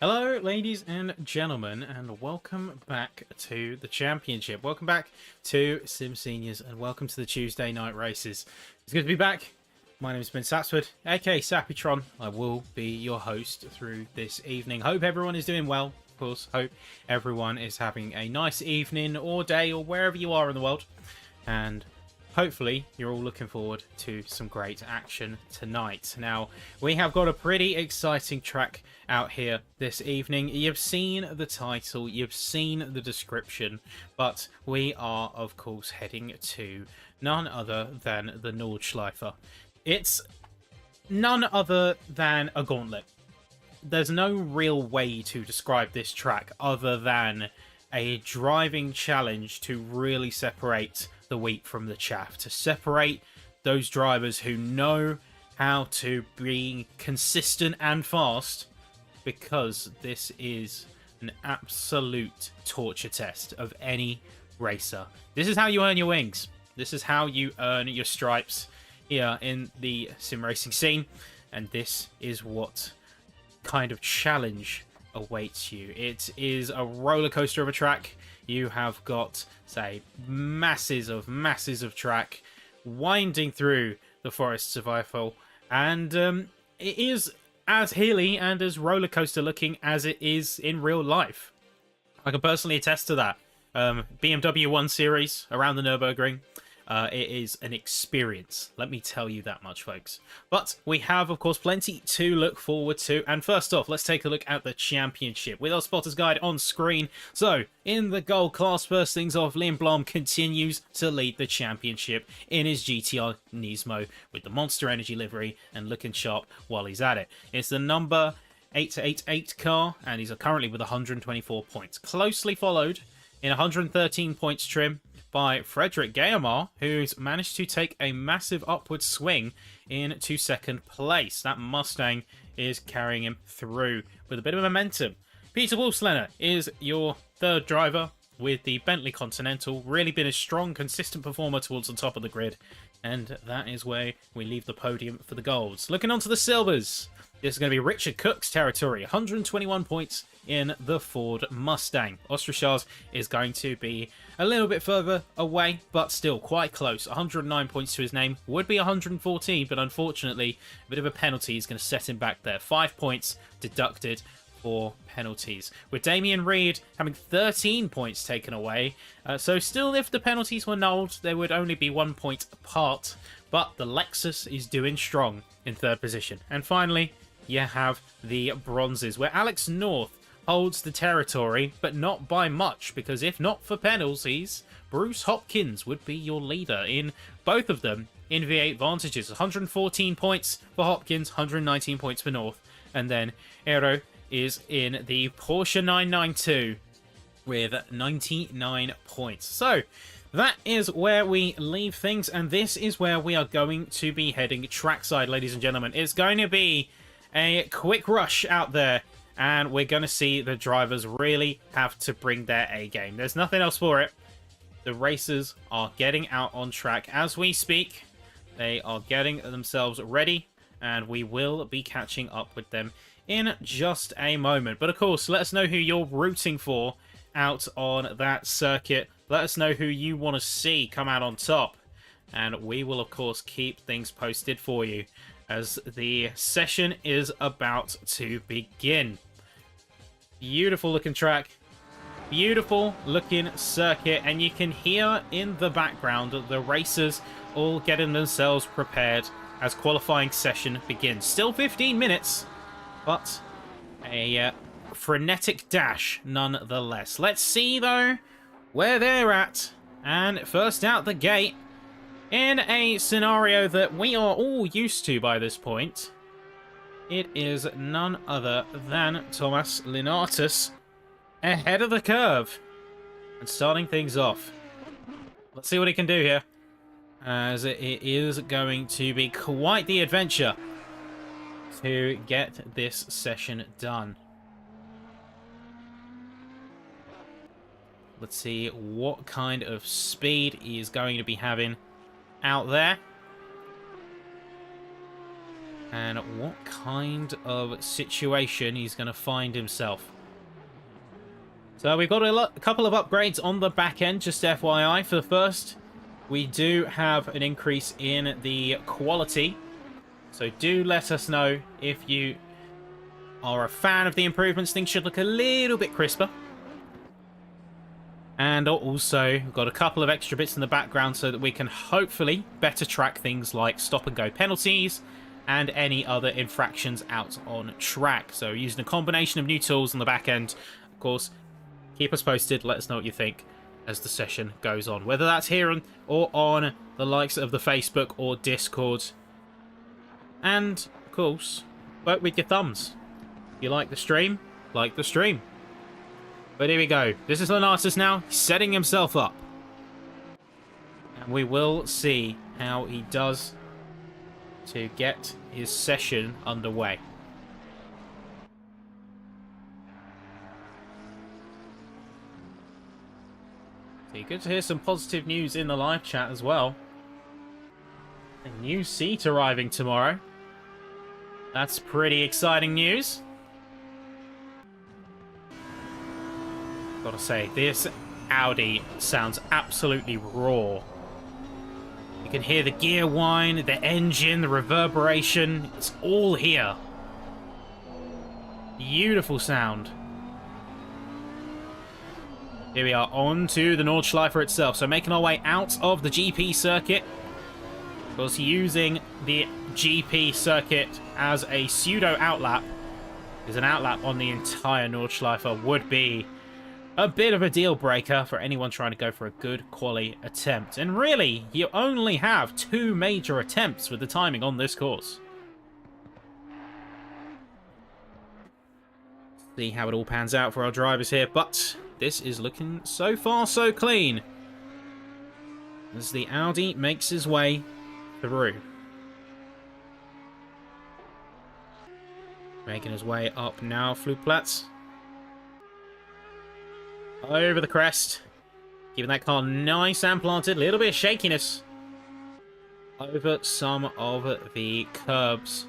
Hello, ladies and gentlemen, and welcome back to the championship. Welcome back to SimSeniors, and welcome to the Tuesday night races. It's good to be back. My name is Ben Satsford, aka Sappytron. I will be your host through this evening. Hope everyone is doing well. Of course, hope everyone is having a nice evening or day or wherever you are in the world. And hopefully, you're all looking forward to some great action tonight. Now, we have got a pretty exciting track out here this evening. You've seen the title, you've seen the description, but we are, of course, heading to none other than the Nordschleife. It's none other than a gauntlet. There's no real way to describe this track other than a driving challenge to really separate the wheat from the chaff, to separate those drivers who know how to be consistent and fast, because this is an absolute torture test of any racer. This is how you earn your wings. This is how you earn your stripes here in the sim racing scene, and this is what kind of challenge awaits you. It is a roller coaster of a track. You have got, say, masses of track winding through the forests of Eiffel, and it is as hilly and as roller coaster looking as it is in real life. I can personally attest to that. BMW 1 Series around the Nürburgring. It is an experience, let me tell you that much, folks. But we have, of course, plenty to look forward to. And first off, let's take a look at the championship with our spotter's guide on screen. So, in the gold class, first things off, Liam Blom continues to lead the championship in his GTR Nismo with the Monster Energy livery and looking sharp while he's at it. It's the number 888 car, and he's currently with 124 points. Closely followed in 113 points trim by Frederick Guillemard, who's managed to take a massive upward swing into second place. That Mustang is carrying him through with a bit of momentum. Peter Wolfslener is your third driver with the Bentley Continental, really been a strong, consistent performer towards the top of the grid, and that is where we leave the podium for the golds. Looking on to the silvers, this is going to be Richard Cook's territory, 121 points in the Ford Mustang. Ostrachaz is going to be a little bit further away, but still quite close. 109 points to his name. Would be 114, but unfortunately, a bit of a penalty is going to set him back there. 5 points deducted for penalties. With Damien Reed having 13 points taken away. So still, if the penalties were nulled, there would only be 1 point apart. But the Lexus is doing strong in third position. And finally, you have the bronzes, where Alex North holds the territory, but not by much, because if not for penalties, Bruce Hopkins would be your leader in both of them in V8 Vantages. 114 points for Hopkins, 119 points for North, and then Aero is in the Porsche 992 with 99 points. So that is where we leave things, and this is where we are going to be heading trackside, ladies and gentlemen. It's going to be a quick rush out there, and we're going to see the drivers really have to bring their A game. There's nothing else for it. The racers are getting out on track as we speak. They are getting themselves ready, and we will be catching up with them in just a moment. But of course, let us know who you're rooting for out on that circuit. Let us know who you want to see come out on top, and we will of course keep things posted for you as the session is about to begin. Beautiful looking track, beautiful looking circuit, and you can hear in the background the racers all getting themselves prepared as qualifying session begins. Still 15 minutes, but a frenetic dash nonetheless. Let's see though where they're at, and first out the gate, in a scenario that we are all used to by this point, it is none other than Thomas Linatus ahead of the curve and starting things off. Let's see what he can do here, as it is going to be quite the adventure to get this session done. Let's see what kind of speed he is going to be having out there. and what kind of situation he's going to find himself. So we've got a couple of upgrades on the back end, just FYI. For the first, we do have an increase in the quality. So do let us know if you are a fan of the improvements. Things should look a little bit crisper. And also, we've got a couple of extra bits in the background so that we can hopefully better track things like stop-and-go penalties and any other infractions out on track. So using a combination of new tools on the back end. Of course, keep us posted. Let us know what you think as the session goes on. Whether that's here or on the likes of the Facebook or Discord. And, of course, vote with your thumbs. If you like the stream, like the stream. But here we go. This is Lenatus now, setting himself up. And we will see how he does to get his session underway. So good to hear some positive news in the live chat as well. A new seat arriving tomorrow. That's pretty exciting news. Gotta say, this Audi sounds absolutely raw. You can hear the gear whine, the engine, the reverberation. It's all here. Beautiful sound. Here we are, on to the Nordschleife itself. So making our way out of the GP circuit. Of course, using the GP circuit as a pseudo outlap, because an outlap on the entire Nordschleife would be a bit of a deal breaker for anyone trying to go for a good quality attempt. And really, you only have 2 major attempts with the timing on this course. See how it all pans out for our drivers here, but this is looking so far so clean as the Audi makes his way through. Making his way up now, Flugplatz. Over the crest. Keeping that car nice and planted. A little bit of shakiness over some of the curbs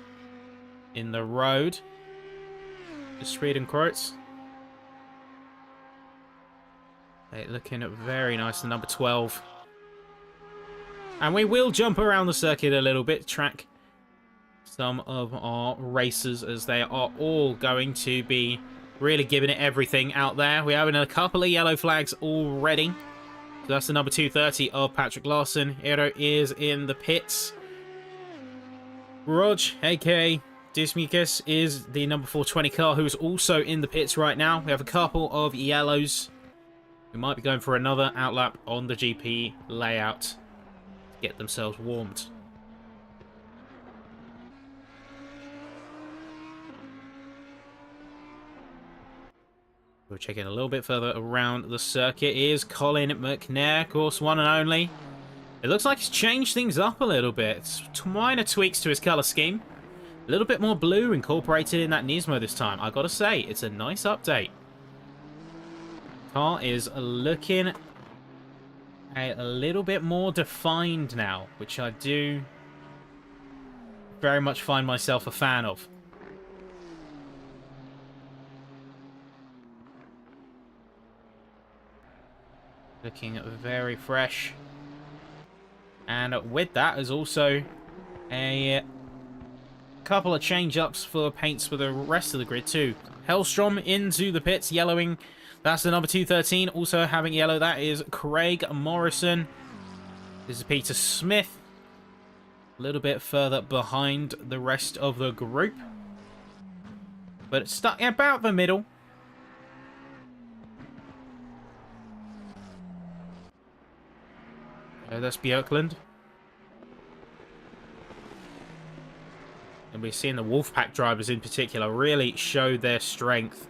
in the road. The Street and Kreuz. They're looking very nice, the number 12. And we will jump around the circuit a little bit, track some of our racers as they are all going to be really giving it everything out there. We're having a couple of yellow flags already. So that's the number 230 of Patrick Larson. Eero is in the pits. Rog, aka Dismukus, is the number 420 car who is also in the pits right now. We have a couple of yellows who might be going for another outlap on the GP layout to get themselves warmed. We're checking a little bit further around the circuit. Is Colin McNair, of course, one and only. It looks like he's changed things up a little bit. Minor tweaks to his colour scheme. A little bit more blue incorporated in that Nismo this time. I gotta say, it's a nice update. Car is looking a little bit more defined now, which I do very much find myself a fan of. Looking very fresh. And with that is also a couple of change-ups for paints for the rest of the grid too. Hellstrom into the pits, yellowing. That's the number 213. Also having yellow, that is Craig Morrison. This is Peter Smith. A little bit further behind the rest of the group. But it's stuck about the middle. That's Björklund. And we're seeing the Wolfpack drivers in particular really show their strength.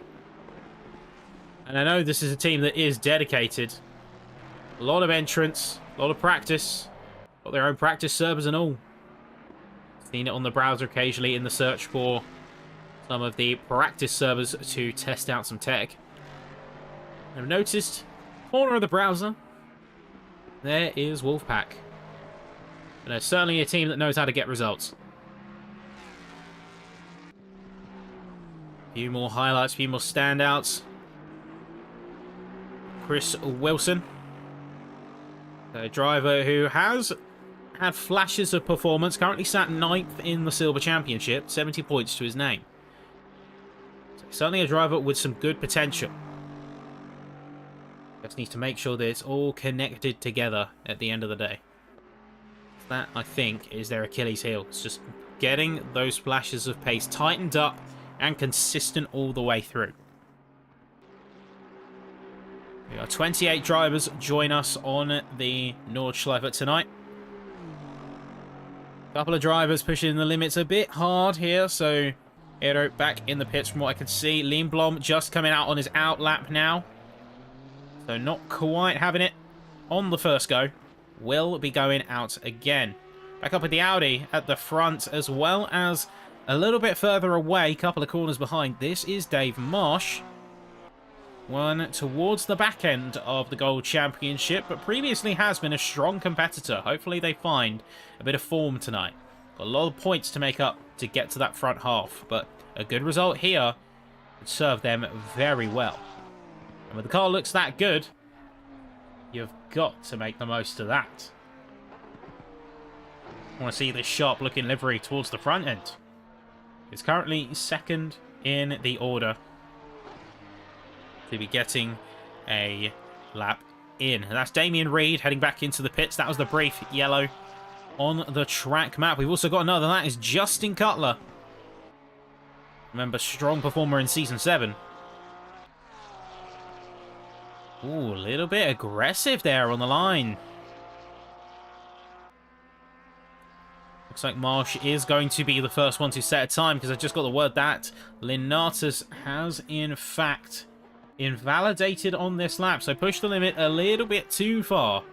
And I know this is a team that is dedicated. A lot of entrance, a lot of practice. Got their own practice servers and all. Seen it on the browser occasionally in the search for some of the practice servers to test out some tech. I've noticed, corner of the browser, there is Wolfpack. And they're certainly a team that knows how to get results. few more highlights, a few more standouts. Chris Wilson, a driver who has had flashes of performance, currently sat 9th in the Silver Championship, 70 points to his name. So certainly a driver with some good potential. Just needs to make sure that it's all connected together at the end of the day. That, I think, is their Achilles heel. It's just getting those flashes of pace tightened up and consistent all the way through. We got 28 drivers join us on the Nordschleife tonight. A couple of drivers pushing the limits a bit hard here, so Eero back in the pits from what I can see. Lindblom just coming out on his out lap now. So not quite having it on the first go. Will be going out again. Back up with the Audi at the front, as well as a little bit further away, a couple of corners behind. This is Dave Marsh. One towards the back end of the Gold Championship, but previously has been a strong competitor. Hopefully they find a bit of form tonight. Got a lot of points to make up to get to that front half, but a good result here would serve them very well. And when the car looks that good, you've got to make the most of that. I want to see this sharp-looking livery towards the front end. It's currently second in the order to be getting a lap in. And that's Damien Reed heading back into the pits. That was the brief yellow on the track map. We've also got another. That is Justin Cutler. Remember, strong performer in Season 7. Ooh, a little bit aggressive there on the line. Looks like Marsh is going to be the first one to set a time, because I just got the word that Linatus has, in fact, invalidated on this lap. So push the limit a little bit too far.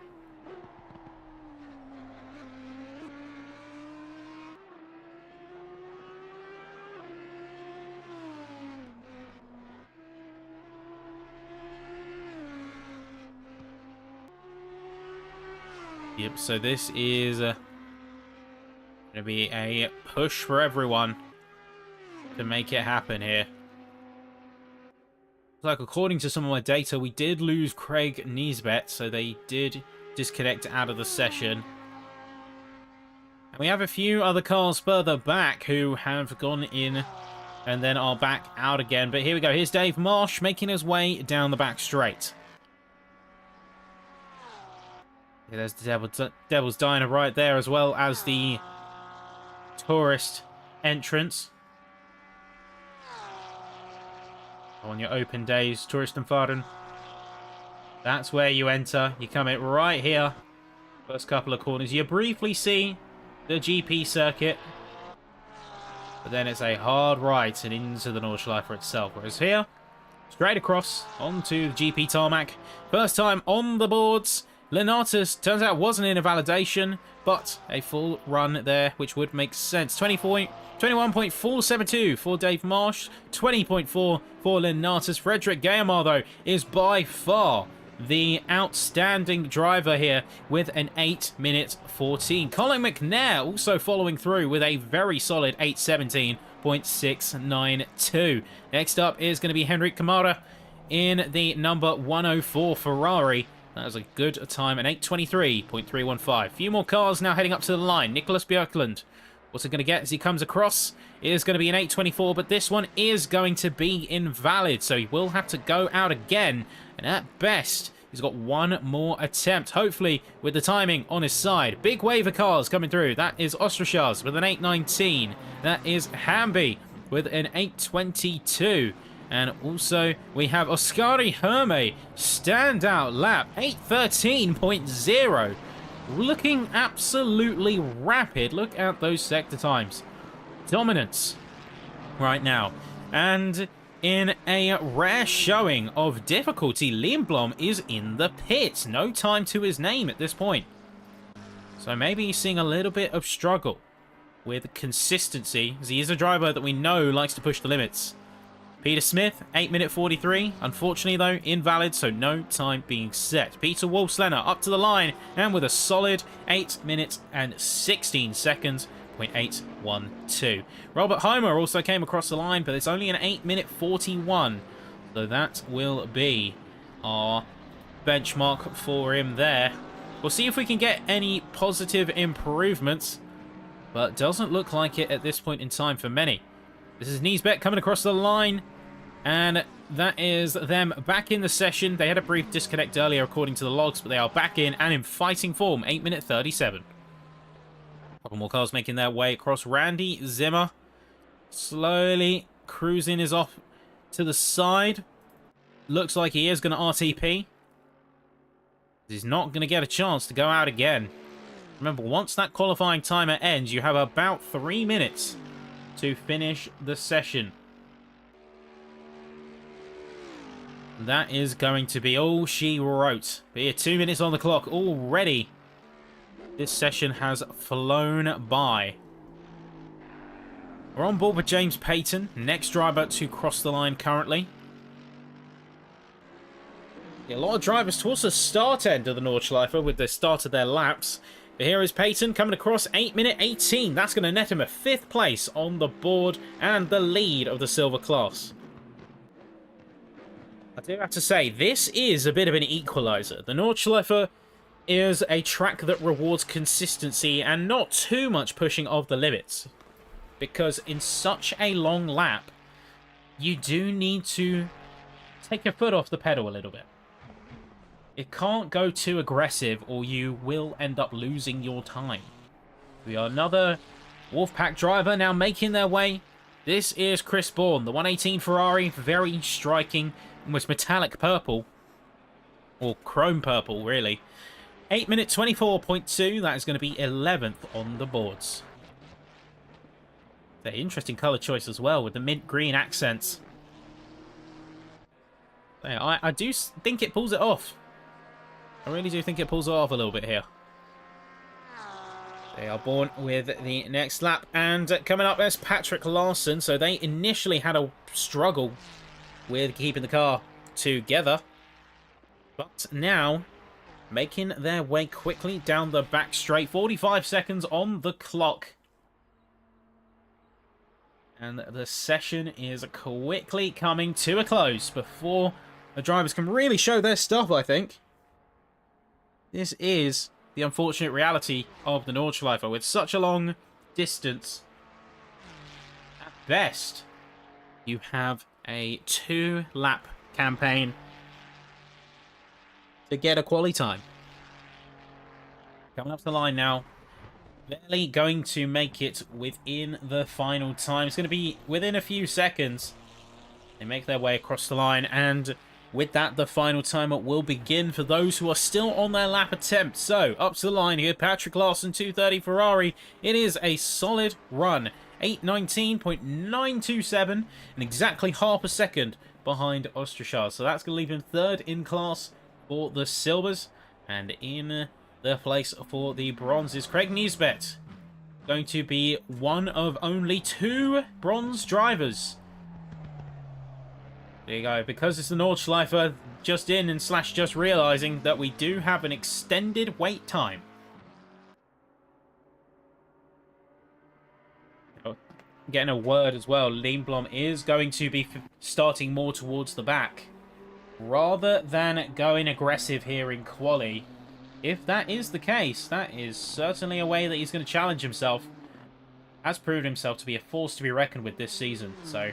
Yep, so this is going to be a push for everyone to make it happen here. Like, according to some of my data, we did lose Craig Niesbet, so they did disconnect out of the session. And we have a few other cars further back who have gone in and then are back out again. But here we go. Here's Dave Marsh making his way down the back straight. Yeah, there's the Devil's Diner right there, as well as the tourist entrance. On your open days, Touristenfahren. That's where you enter. You come in right here. First couple of corners. You briefly see the GP circuit. But then it's a hard right and into the Nordschleife itself. Whereas here, straight across onto the GP tarmac. First time on the boards. Lenatus, turns out, wasn't in a validation, but a full run there, which would make sense. 21.472 for Dave Marsh, 20.4 for Lenatus. Frederick Guillemard, though, is by far the outstanding driver here with an 8-minute 14. Colin McNair also following through with a very solid 8:17.692. Next up is going to be Henrik Kamara in the number 104 Ferrari. That was a good time, an 8:23.315. A few more cars now heading up to the line. Nicholas Björklund, what's it going to get as he comes across? It is going to be an 8:24, but this one is going to be invalid, so he will have to go out again. And at best, he's got one more attempt, hopefully with the timing on his side. Big wave of cars coming through. That is Ostrashaz with an 8:19. That is Hamby with an 8:22. And also, we have Oskari Herme, standout lap, 8:13.0. Looking absolutely rapid. Look at those sector times. Dominance right now. And in a rare showing of difficulty, Lindblom is in the pits. No time to his name at this point. So maybe he's seeing a little bit of struggle with consistency, as he is a driver that we know likes to push the limits. Peter Smith, 8:43. Unfortunately, though, invalid, so no time being set. Peter Wolfslenner up to the line, and with a solid 8 minutes and 16 seconds, 0.812. Robert Homer also came across the line, but it's only an 8-minute 41. So that will be our benchmark for him there. We'll see if we can get any positive improvements, but doesn't look like it at this point in time for many. This is Niesbeck coming across the line, and that is them back in the session. They had a brief disconnect earlier according to the logs, but they are back in and in fighting form. 8-minute 37. A couple more cars making their way across. Randy Zimmer slowly cruising is off to the side. Looks like he is going to RTP. He's not going to get a chance to go out again. Remember, once that qualifying timer ends, you have about 3 minutes to finish the session. That is going to be all she wrote. But here, 2 minutes on the clock already. This session has flown by. We're on board with James Payton, next driver to cross the line currently. A lot of drivers towards the start end of the Nordschleife with the start of their laps. But here is Payton coming across 8-minute 18. That's going to net him a 5th place on the board and the lead of the silver class. I do have to say, this is a bit of an equaliser. The Nordschleife is a track that rewards consistency and not too much pushing of the limits. Because in such a long lap, you do need to take your foot off the pedal a little bit. It can't go too aggressive or you will end up losing your time. We are another Wolfpack driver now making their way. This is Chris Bourne, the 118 Ferrari, very striking, almost metallic purple. Or chrome purple, really. 8-minute 24.2, that is going to be 11th on the boards. Very interesting colour choice as well, with the mint green accents. I do think it pulls it off. I really do think it pulls it off a little bit here. They are born with the next lap. And coming up, there's Patrick Larson. So they initially had a struggle with keeping the car together. But now, making their way quickly down the back straight. 45 seconds on the clock. And the session is quickly coming to a close before the drivers can really show their stuff, I think. This is the unfortunate reality of the Nordschleife. With such a long distance, at best, you have a 2-lap campaign to get a quali time. Coming up the line now. Barely going to make it within the final time. It's going to be within a few seconds. They make their way across the line, and with that, the final timer will begin for those who are still on their lap attempt. So, up to the line here, Patrick Larson, 230 Ferrari. It is a solid run. 8:19.927, and exactly half a second behind Osterschar. So that's going to leave him 3rd in class for the silvers, and in the place for the bronzes. Craig Niesbet going to be one of only 2 bronze drivers. There you go. Because it's the Nordschleife, just in and slash just realising that we do have an extended wait time. Getting a word as well. Lindblom is going to be starting more towards the back, rather than going aggressive here in quali. If that is the case, that is certainly a way that he's going to challenge himself. Has proved himself to be a force to be reckoned with this season, so I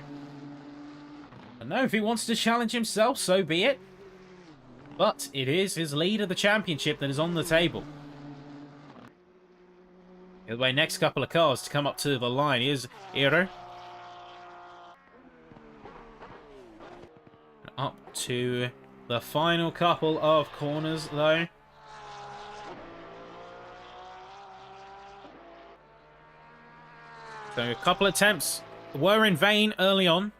don't know if he wants to challenge himself, so be it. But it is his lead of the championship that is on the table. The way, next couple of cars to come up to the line is Iro. Up to the final couple of corners, though. So a couple attempts were in vain early on.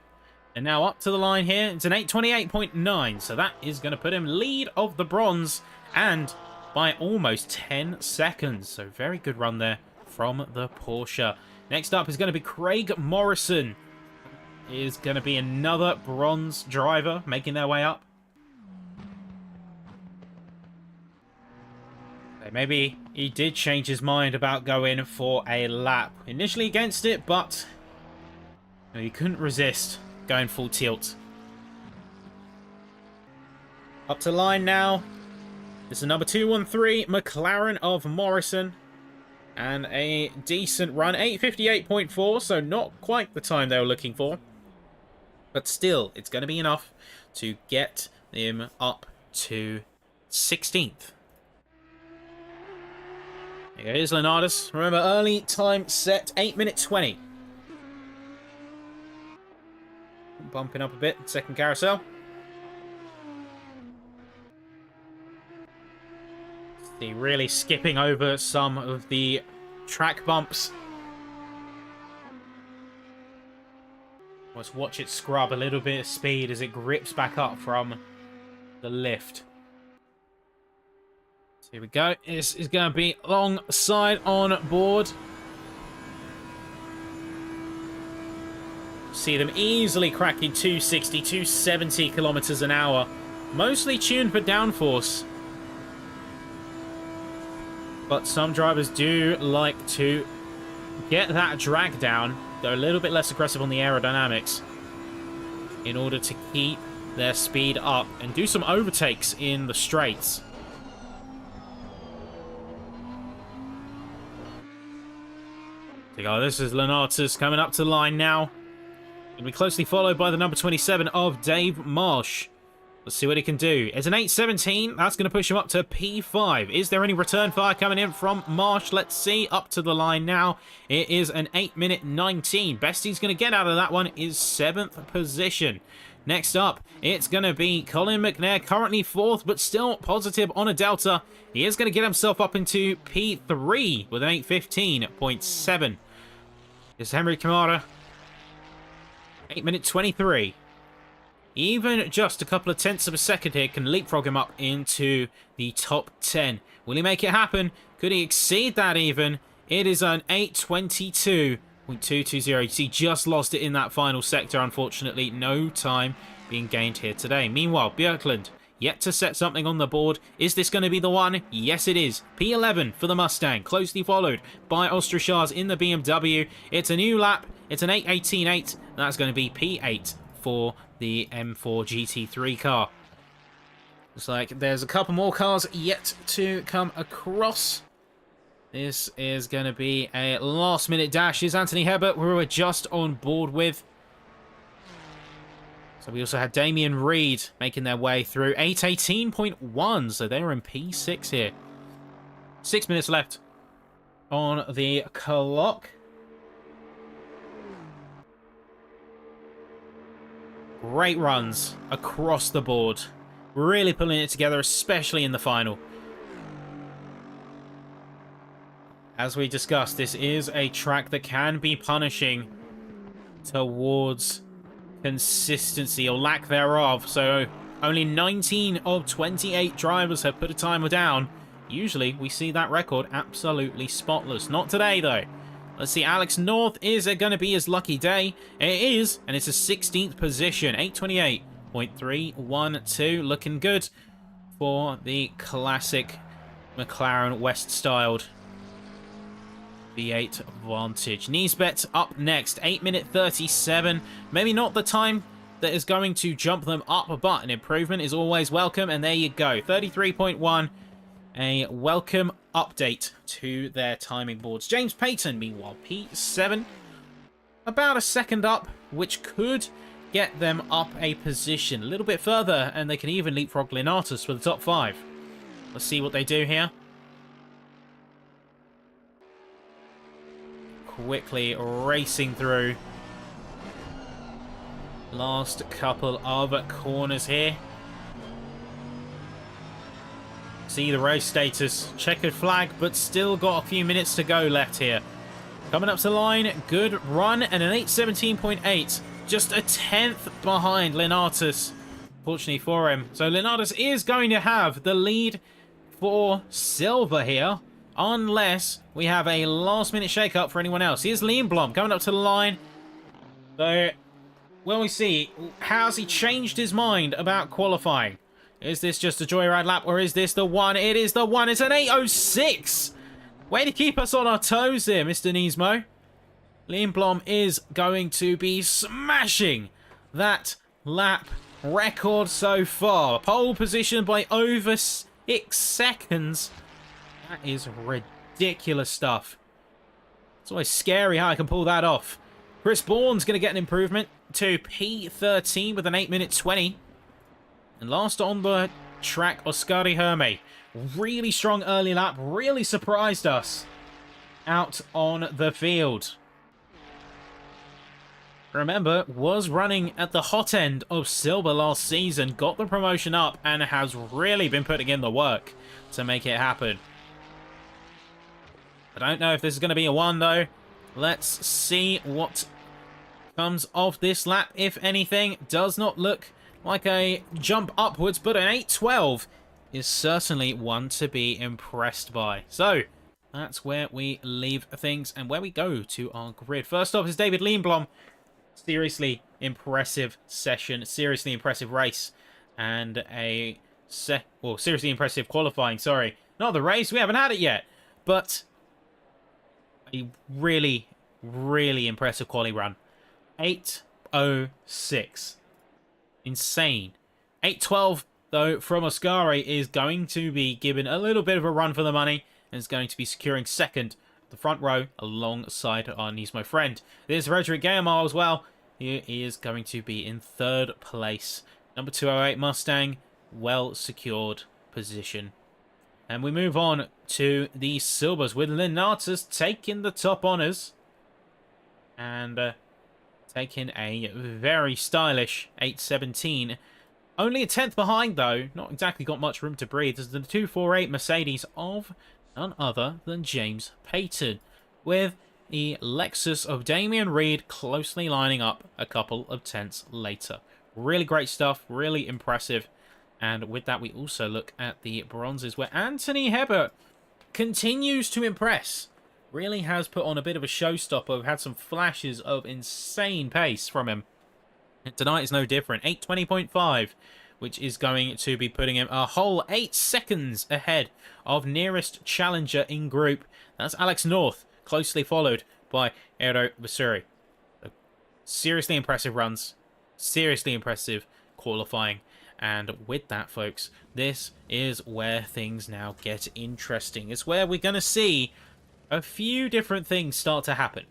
And now up to the line here. It's an 8:28.9. So that is going to put him lead of the bronze. And by almost 10 seconds. So very good run there from the Porsche. Next up is going to be Craig Morrison. Is going to be another bronze driver making their way up. Maybe he did change his mind about going for a lap. Initially against it, but he couldn't resist going full tilt. Up to line now. This is number 213, McLaren of Morrison. And a decent run, 8:58.4, so not quite the time they were looking for. But still, it's going to be enough to get him up to 16th. Here's Leonardus. Remember, early time set, 8:20. Bumping up a bit, second carousel. See, really skipping over some of the track bumps. Let's watch it scrub a little bit of speed as it grips back up from the lift. So here we go. This is going to be alongside on board. See them easily cracking 260, 270 kilometers an hour. Mostly tuned for downforce. But some drivers do like to get that drag down. They're a little bit less aggressive on the aerodynamics in order to keep their speed up and do some overtakes in the straights. So this is Leonardus coming up to the line now. Going to be closely followed by the number 27 of Dave Marsh. Let's see what he can do. It's an 8:17. That's going to push him up to P5. Is there any return fire coming in from Marsh? Let's see. Up to the line now. It is an 8:19. Best he's going to get out of that one is 7th position. Next up, it's going to be Colin McNair, currently 4th, but still positive on a delta. He is going to get himself up into P3 with an 8:15.7. It's Henry Kamara. 8:23. Even just a couple of tenths of a second here can leapfrog him up into the top 10. Will he make it happen? Could he exceed that even? It is an 8:22.220. He just lost it in that final sector, unfortunately. No time being gained here today. Meanwhile, Björklund yet to set something on the board. Is this going to be the one? Yes, it is. P11 for the Mustang, closely followed by Ostrishars in the BMW. It's a new lap. It's an 8:18.8. That's going to be P8 for the M4 GT3 car. Looks like there's a couple more cars yet to come across. This is going to be a last-minute dash. Is Anthony Hebert, who we're just on board with. So we also had Damien Reed making their way through. 8:18.1, so they're in P6 here. 6 minutes left on the clock. Great runs across the board. Really pulling it together, especially in the final. As we discussed, this is a track that can be punishing towards consistency or lack thereof. So only 19 of 28 drivers have put a timer down. Usually we see that record absolutely spotless. Not today though. Let's see, Alex North, is it going to be his lucky day? It is, and it's a 16th position. 8:28.312, looking good for the classic McLaren West-styled V8 Vantage. Niesbet up next, 8:37. Maybe not the time that is going to jump them up, but an improvement is always welcome, and there you go. 33.1, a welcome update to their timing boards. James Payton, meanwhile, P7. About a second up, which could get them up a position a little bit further, and they can even leapfrog Leonardus for the top 5. Let's see what they do here. Quickly racing through. Last couple of corners here. See the race status. Checkered flag, but still got a few minutes to go left here. Coming up to the line. Good run and an 8:17.8. Just a tenth behind Leonardus, fortunately for him. So Leonardus is going to have the lead for silver here, unless we have a last-minute shake-up for anyone else. Here's Liam Blom coming up to the line. So, when we see, has he changed his mind about qualifying? Is this just a joyride lap, or is this the one? It is the one. It's an 8:06. Way to keep us on our toes here, Mr. Nismo. Lindblom is going to be smashing that lap record so far. Pole position by over 6 seconds. That is ridiculous stuff. It's always scary how I can pull that off. Chris Bourne's going to get an improvement to P13 with an 8:20. And last on the track, Oscari Herme. Really strong early lap. Really surprised us out on the field. Remember, was running at the hot end of Silver last season, got the promotion up, and has really been putting in the work to make it happen. I don't know if this is going to be a 1, though. Let's see what comes of this lap, if anything. Does not look like a jump upwards, but an 8:12 is certainly one to be impressed by. So, that's where we leave things and where we go to our grid. First off is David Lindblom. Seriously impressive session, seriously impressive race, and seriously impressive qualifying, sorry. Not the race, we haven't had it yet, but a really, really impressive quali run. 8:06. Insane. 8:12, though, from Oscari is going to be given a little bit of a run for the money, and is going to be securing second, the front row, alongside our Nismo friend. There's Frederick Guillemard as well. He is going to be in third place. Number 208 Mustang, well secured position. And we move on to the Silvers with Linatus taking the top honours. And taking a very stylish 8:17. Only a 10th behind, though. Not exactly got much room to breathe. This is the 248 Mercedes of none other than James Payton, with the Lexus of Damian Reed closely lining up a couple of tenths later. Really great stuff, really impressive. And with that, we also look at the bronzes, where Anthony Hebert continues to impress. Really has put on a bit of a showstopper. We've had some flashes of insane pace from him. And tonight is no different. 8:20.5. Which is going to be putting him a whole 8 seconds ahead of nearest challenger in group. That's Alex North, closely followed by Eero Vasuri. Seriously impressive runs. Seriously impressive qualifying. And with that, folks, this is where things now get interesting. It's where we're going to see a few different things start to happen.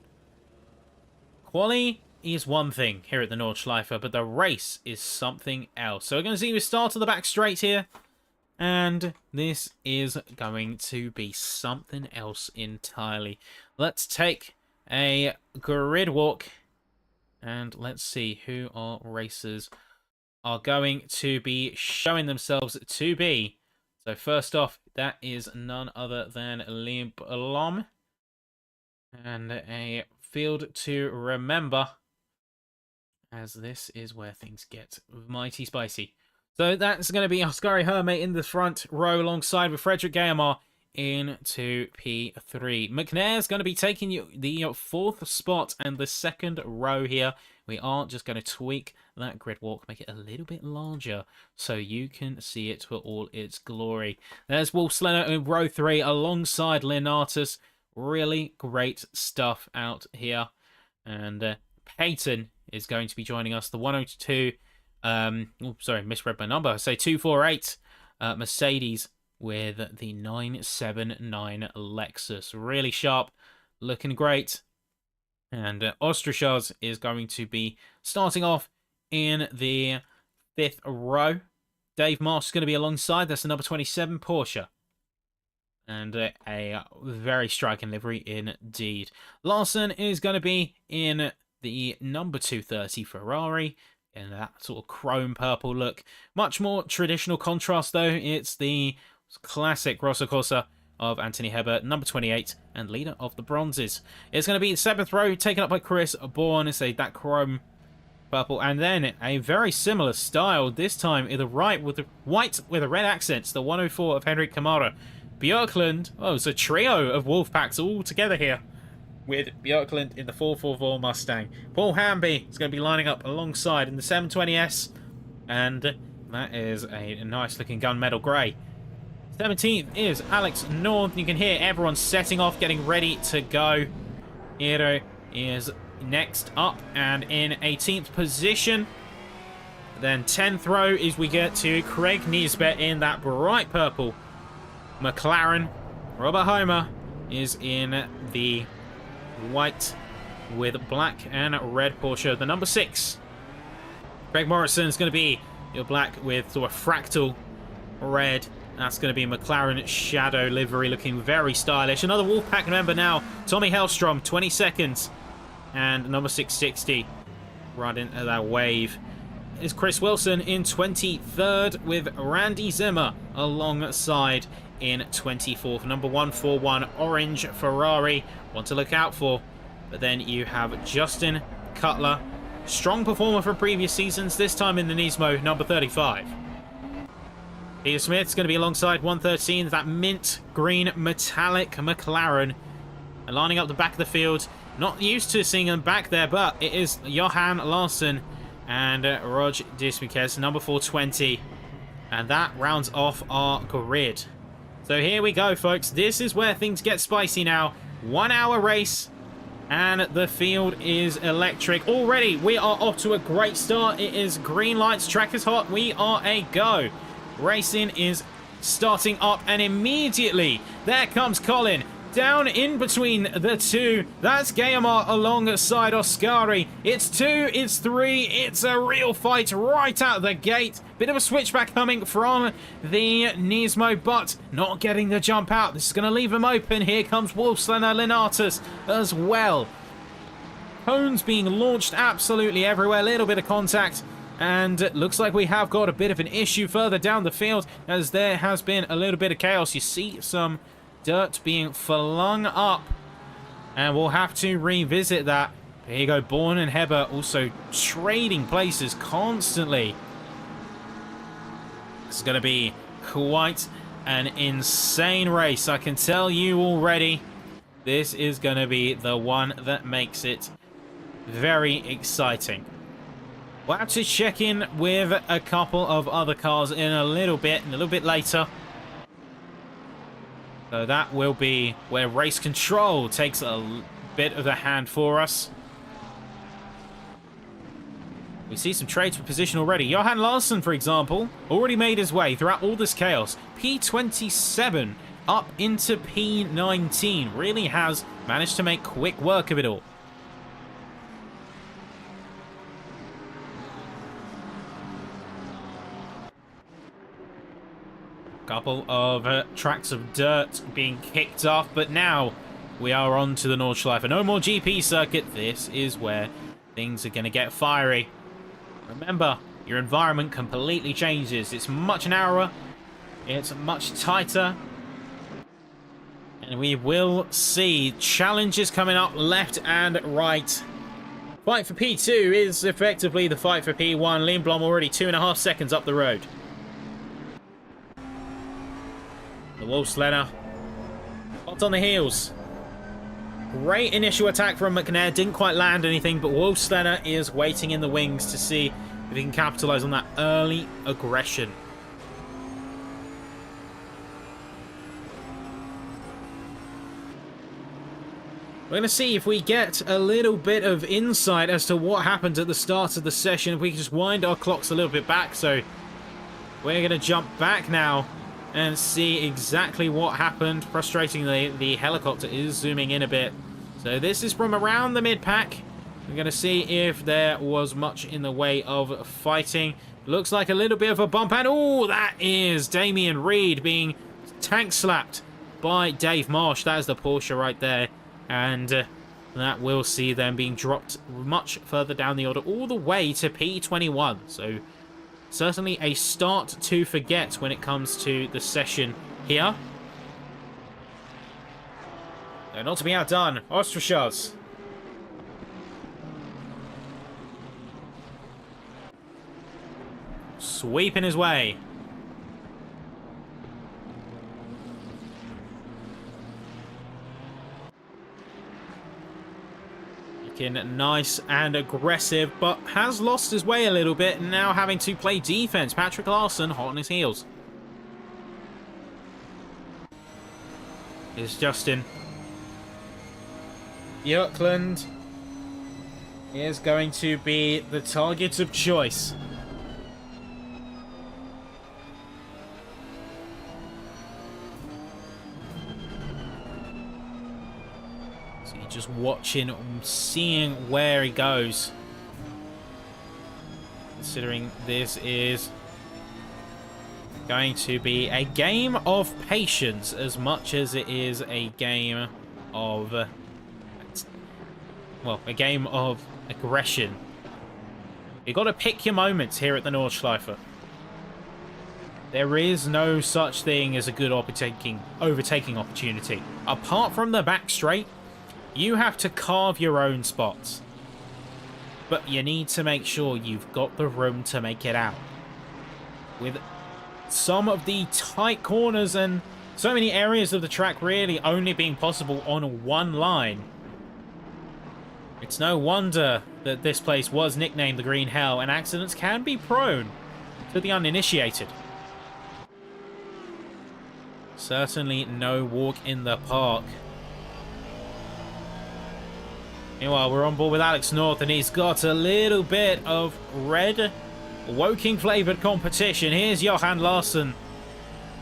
Quali is one thing here at the Nordschleife, but the race is something else. So we're going to see we start to the back straight here, and this is going to be something else entirely. Let's take a grid walk, and let's see who our racers are going to be showing themselves to be. So first off, that is none other than Lindblom, and a field to remember, as this is where things get mighty spicy. So that's going to be Oscari Herme in the front row alongside with Frederick Guillemard into P3. McNair's going to be taking the fourth spot and the second row here. We are just going to tweak that grid walk, make it a little bit larger so you can see it for all its glory. There's Wolf Slenner in row 3 alongside Linatus. Really great stuff out here. And Payton is going to be joining us. The 102, sorry, misread my number. I say 248 Mercedes with the 979 Lexus. Really sharp, looking great. And Ostrachaz is going to be starting off in the 5th row. Dave Marsh is going to be alongside. That's the number 27 Porsche. And a very striking livery indeed. Larson is going to be in the number 230 Ferrari in that sort of chrome purple look. Much more traditional contrast though. It's the classic Rosso Corsa of Anthony Hebert, number 28 and leader of the bronzes. It's going to be the 7th row taken up by Chris Bourne. It's that chrome purple, and then a very similar style, this time in the right with the white with the red accents, the 104 of Henrik Kamara. Björklund, oh, it's a trio of Wolfpacks all together here, with Björklund in the 444 Mustang. Paul Hamby is going to be lining up alongside in the 720S, and That is a nice looking gunmetal grey. 17th is Alex North. You can hear everyone setting off, getting ready to go. Hero is next up and in 18th position. Then 10th row is we get to Craig Nisbet in that bright purple McLaren. Robert Homer is in the white with black and red Porsche, the number 6. Craig Morrison is going to be your black with sort of fractal red. That's going to be McLaren Shadow livery, looking very stylish. Another Wolfpack member now, Tommy Hellstrom, 22nd. And number 660 right into that wave is Chris Wilson in 23rd with Randy Zimmer alongside in 24th. Number 141, Orange Ferrari, one to look out for. But then you have Justin Cutler, strong performer from previous seasons, this time in the Nismo, number 35. Peter Smith's going to be alongside 113, that mint green metallic McLaren. And lining up the back of the field, not used to seeing them back there, but it is Johan Larsson and Rog Dismukes, number 420. And that rounds off our grid. So here we go, folks. This is where things get spicy now. 1 hour race. And the field is electric. Already, we are off to a great start. It is green lights. Track is hot. We are a go. Racing is starting up. And immediately, there comes Colin. Down in between the two. That's Guillemot alongside Oscari. It's 2, it's 3. It's a real fight right out the gate. Bit of a switchback coming from the Nismo, but not getting the jump out. This is going to leave him open. Here comes Wolfslander Lenatus as well. Cones being launched absolutely everywhere. A little bit of contact. And it looks like we have got a bit of an issue further down the field, as there has been a little bit of chaos. You see some dirt being flung up, and we'll have to revisit that. There you go, Bourne and Heber also trading places constantly. This is going to be quite an insane race, I can tell you already. This is going to be the one that makes it very exciting. We'll have to check in with a couple of other cars in a little bit later. So that will be where race control takes a bit of a hand for us. We see some trades for position already. Johan Larsson, for example, already made his way throughout all this chaos. P27 up into P19. Really has managed to make quick work of it all. Couple of tracks of dirt being kicked off, but now we are on to the Nordschleife. No more GP circuit. This is where things are going to get fiery. Remember, your environment completely changes. It's much narrower. It's much tighter. And we will see challenges coming up left and right. Fight for P2 is effectively the fight for P1. Liam Blom already 2.5 seconds up the road. The Wolfslander hot on the heels. Great initial attack from McNair. Didn't quite land anything, but Wolfslander is waiting in the wings to see if he can capitalize on that early aggression. We're going to see if we get a little bit of insight as to what happened at the start of the session. If we can just wind our clocks a little bit back. So we're going to jump back now and see exactly what happened. Frustratingly, the helicopter is zooming in a bit. So this is from around the mid-pack. We're going to see if there was much in the way of fighting. Looks like a little bit of a bump. And oh, that is Damien Reed being tank-slapped by Dave Marsh. That is the Porsche right there. And that will see them being dropped much further down the order, all the way to P21. So certainly a start to forget when it comes to the session here. They're not to be outdone. Ostrachaz. Sweeping his way. looking nice and aggressive, but has lost his way a little bit, now having to play defense. Patrick Larson hot on his heels. Here's Justin. Björklund is going to be the target of choice. So you're just watching, seeing where he goes. Considering this is going to be a game of patience as much as it is a game of... well, a game of aggression. You got to pick your moments here at the Nordschleife. There is no such thing as a good overtaking opportunity. Apart from the back straight, you have to carve your own spots. But you need to make sure you've got the room to make it out. With some of the tight corners and so many areas of the track really only being possible on one line, it's no wonder that this place was nicknamed the Green Hell, and accidents can be prone to the uninitiated. Certainly no walk in the park. Meanwhile, we're on board with Alex North, and he's got a little bit of red Woking-flavoured competition. Here's Johan Larsson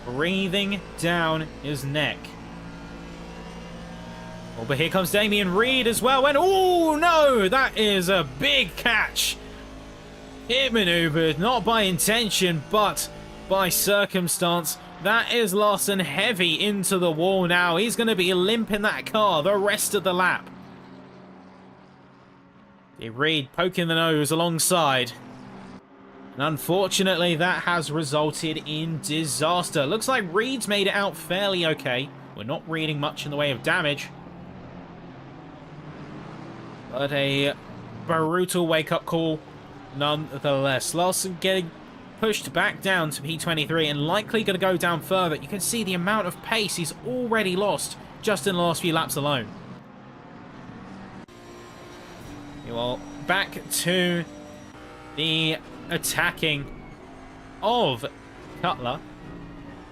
breathing down his neck. Oh, but here comes Damien Reed as well. And oh no, that is a big catch. Hit maneuvered, not by intention, but by circumstance. That is Larsson heavy into the wall now. He's going to be limping that car the rest of the lap. Reed poking the nose alongside. And unfortunately, that has resulted in disaster. Looks like Reed's made it out fairly okay. We're not reading much in the way of damage. But a brutal wake-up call nonetheless. Larson getting pushed back down to P23 and likely going to go down further. You can see the amount of pace he's already lost just in the last few laps alone. Well, back to the attacking of Cutler.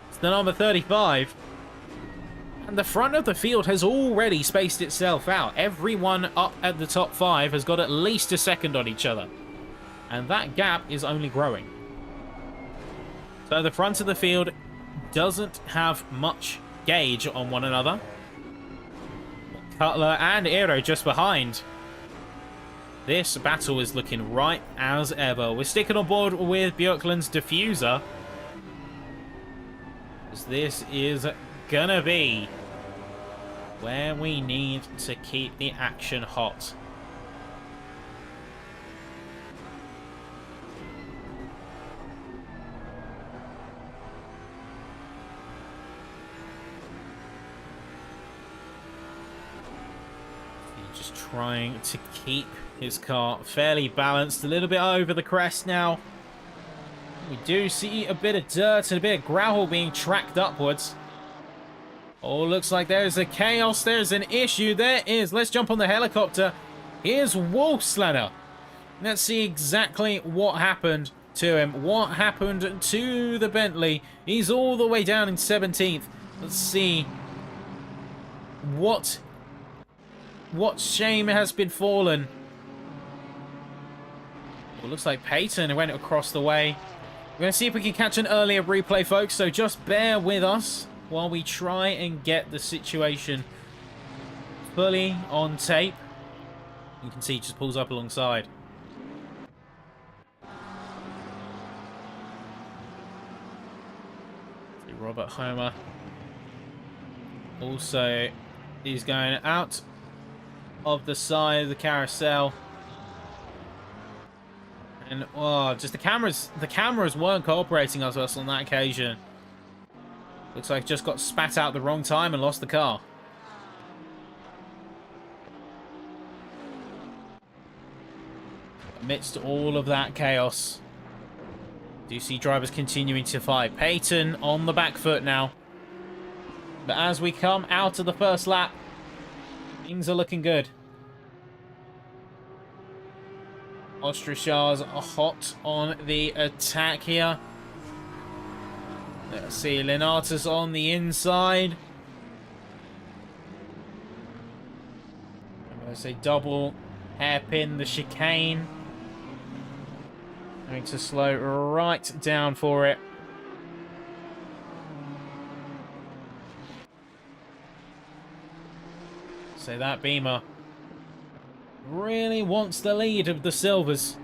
It's the number 35. And the front of the field has already spaced itself out. Everyone up at the top 5 has got at least a second on each other. And that gap is only growing. So the front of the field doesn't have much gauge on one another. Cutler and Aero just behind. This battle is looking right as ever. We're sticking on board with Björklund's diffuser, as this is gonna be where we need to keep the action hot. Just trying to keep his car fairly balanced, a little bit over the crest now. We do see a bit of dirt and a bit of gravel being tracked upwards. Oh, looks like there's a chaos. There's an issue. There is. Let's jump on the helicopter. Here's Wolfslander. Let's see exactly what happened to him. What happened to the Bentley? He's all the way down in 17th. Let's see what shame has been fallen. Well, looks like Peyton went across the way. We're going to see if we can catch an earlier replay, folks, so just bear with us while we try and get the situation fully on tape. You can see he just pulls up alongside. See Robert Homer. Also, he's going out of the side of the carousel. And oh, just the cameras weren't cooperating with us on that occasion. Looks like just got spat out at the wrong time and lost the car. Amidst all of that chaos, do you see drivers continuing to fight? Peyton on the back foot now. But as we come out of the first lap, things are looking good. Austrichars are hot on the attack here. Let's see, Lenatus on the inside. I'm going to say double hairpin the chicane. Going to slow right down for it. So that Beamer really wants the lead of the Silvers.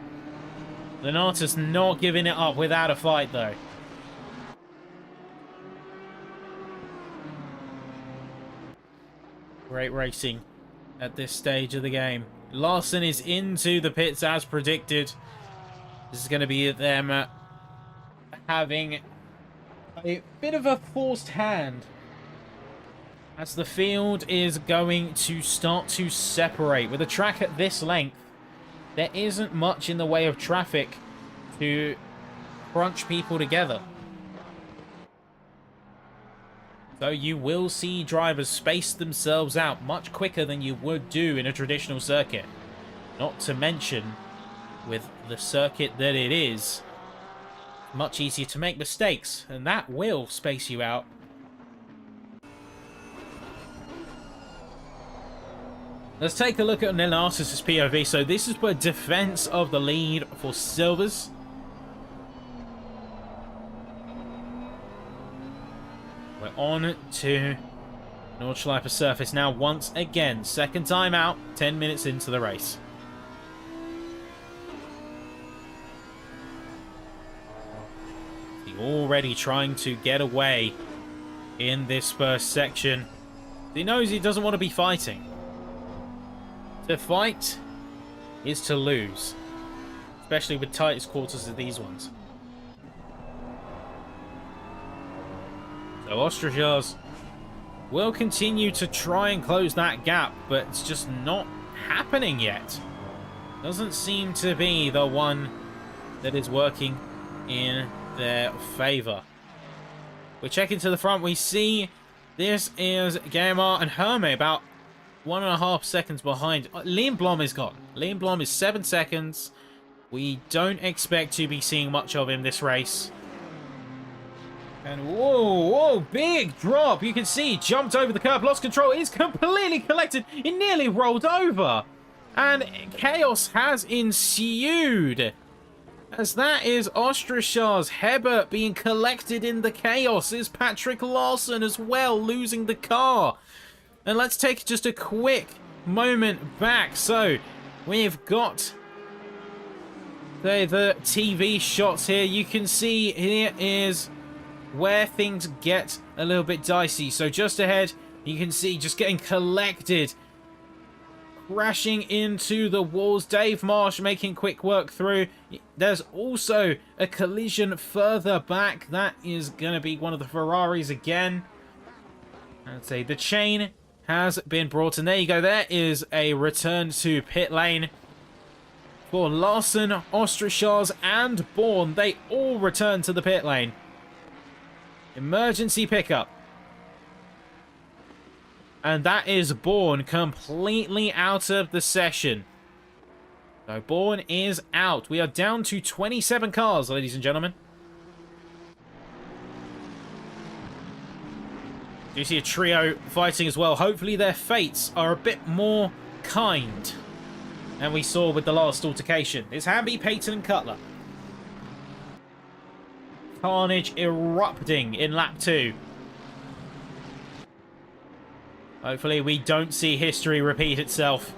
Lenatus not giving it up without a fight, though. Great racing at this stage of the game. Larson is into the pits as predicted. This is going to be them having a bit of a forced hand as the field is going to start to separate. With a track at this length, there isn't much in the way of traffic to crunch people together. So you will see drivers space themselves out much quicker than you would do in a traditional circuit. Not to mention, with the circuit that it is, much easier to make mistakes, and that will space you out. Let's take a look at Lenatus' POV. So this is for defense of the lead for Silvers. We're on to Nordschleife surface now once again. Second time out, 10 minutes into the race. He's already trying to get away in this first section. He knows he doesn't want to be fighting. To fight is to lose, especially with tightest quarters of these ones. So Austrichars will continue to try and close that gap, but it's just not happening yet. Doesn't seem to be the one that is working in their favor. We're checking to the front. We see this is Gaimar and Hermé about 1.5 seconds behind. Liam Blom is gone. Liam Blom is 7 seconds. We don't expect to be seeing much of him this race. And whoa, big drop. You can see, jumped over the curb, lost control, is completely collected. It nearly rolled over. And chaos has ensued. As that is Austrichar's Hebert being collected in the chaos. Is Patrick Larson as well, losing the car. And let's take just a quick moment back. So, we've got the TV shots here. You can see here is where things get a little bit dicey. So just ahead, you can see just getting collected, crashing into the walls. Dave Marsh making quick work through. There's also a collision further back. That is going to be one of the Ferraris again. I'd say the chain has been brought in. There you go. There is a return to pit lane for Larson, Austrichars, and Bourne. They all return to the pit lane. Emergency pickup. And that is Bourne completely out of the session. So Bourne is out. We are down to 27 cars, ladies and gentlemen. You see a trio fighting as well. Hopefully their fates are a bit more kind than we saw with the last altercation. It's Hamby, Payton, and Cutler. Carnage erupting in lap 2. Hopefully we don't see history repeat itself.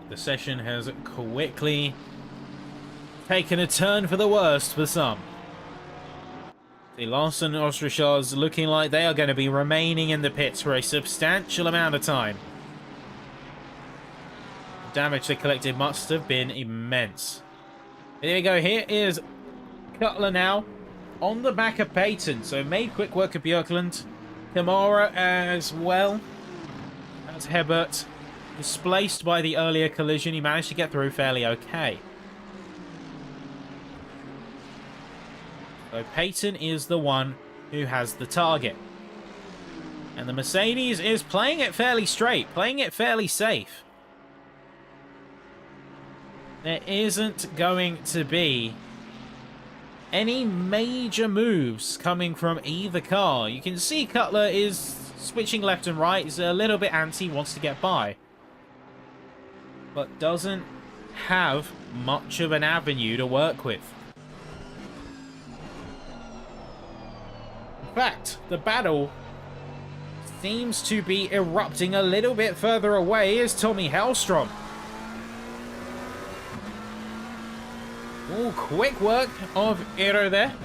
The session has quickly taken a turn for the worst for some. The Larson and Austrichars looking like they are going to be remaining in the pits for a substantial amount of time. The damage they collected must have been immense. There we go. Here is Cutler now on the back of Payton. So made quick work of Björklund. Kamara as well as Hebert. Displaced by the earlier collision, he managed to get through fairly okay. So Peyton is the one who has the target. And the Mercedes is playing it fairly straight, playing it fairly safe. There isn't going to be any major moves coming from either car. You can see Cutler is switching left and right. He's a little bit antsy, wants to get by. But doesn't have much of an avenue to work with. In fact, the battle seems to be erupting a little bit further away is Tommy Hellstrom. Oh, quick work of Iro there.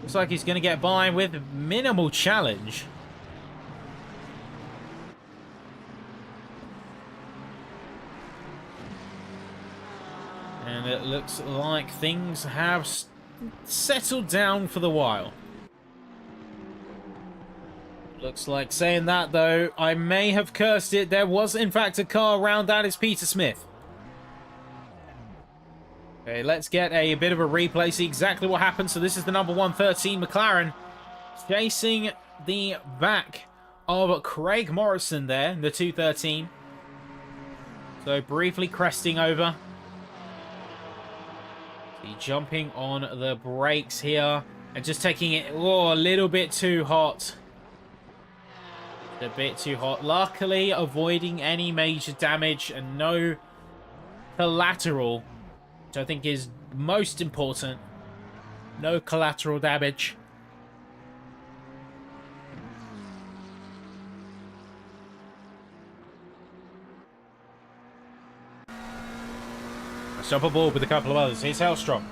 Looks like he's going to get by with minimal challenge. And it looks like things have settled down for the while. Looks like saying that, though, I may have cursed it. There was, in fact, a car around that is Peter Smith. Okay, let's get a bit of a replay, see exactly what happened. So this is the number 113 McLaren chasing the back of Craig Morrison there, the 213. So briefly cresting over. See, jumping on the brakes here and just taking it a little bit too hot. A bit too hot. Luckily, avoiding any major damage and no collateral, which I think is most important. No collateral damage. Let's jump aboard with a couple of others. Here's Hellstrom.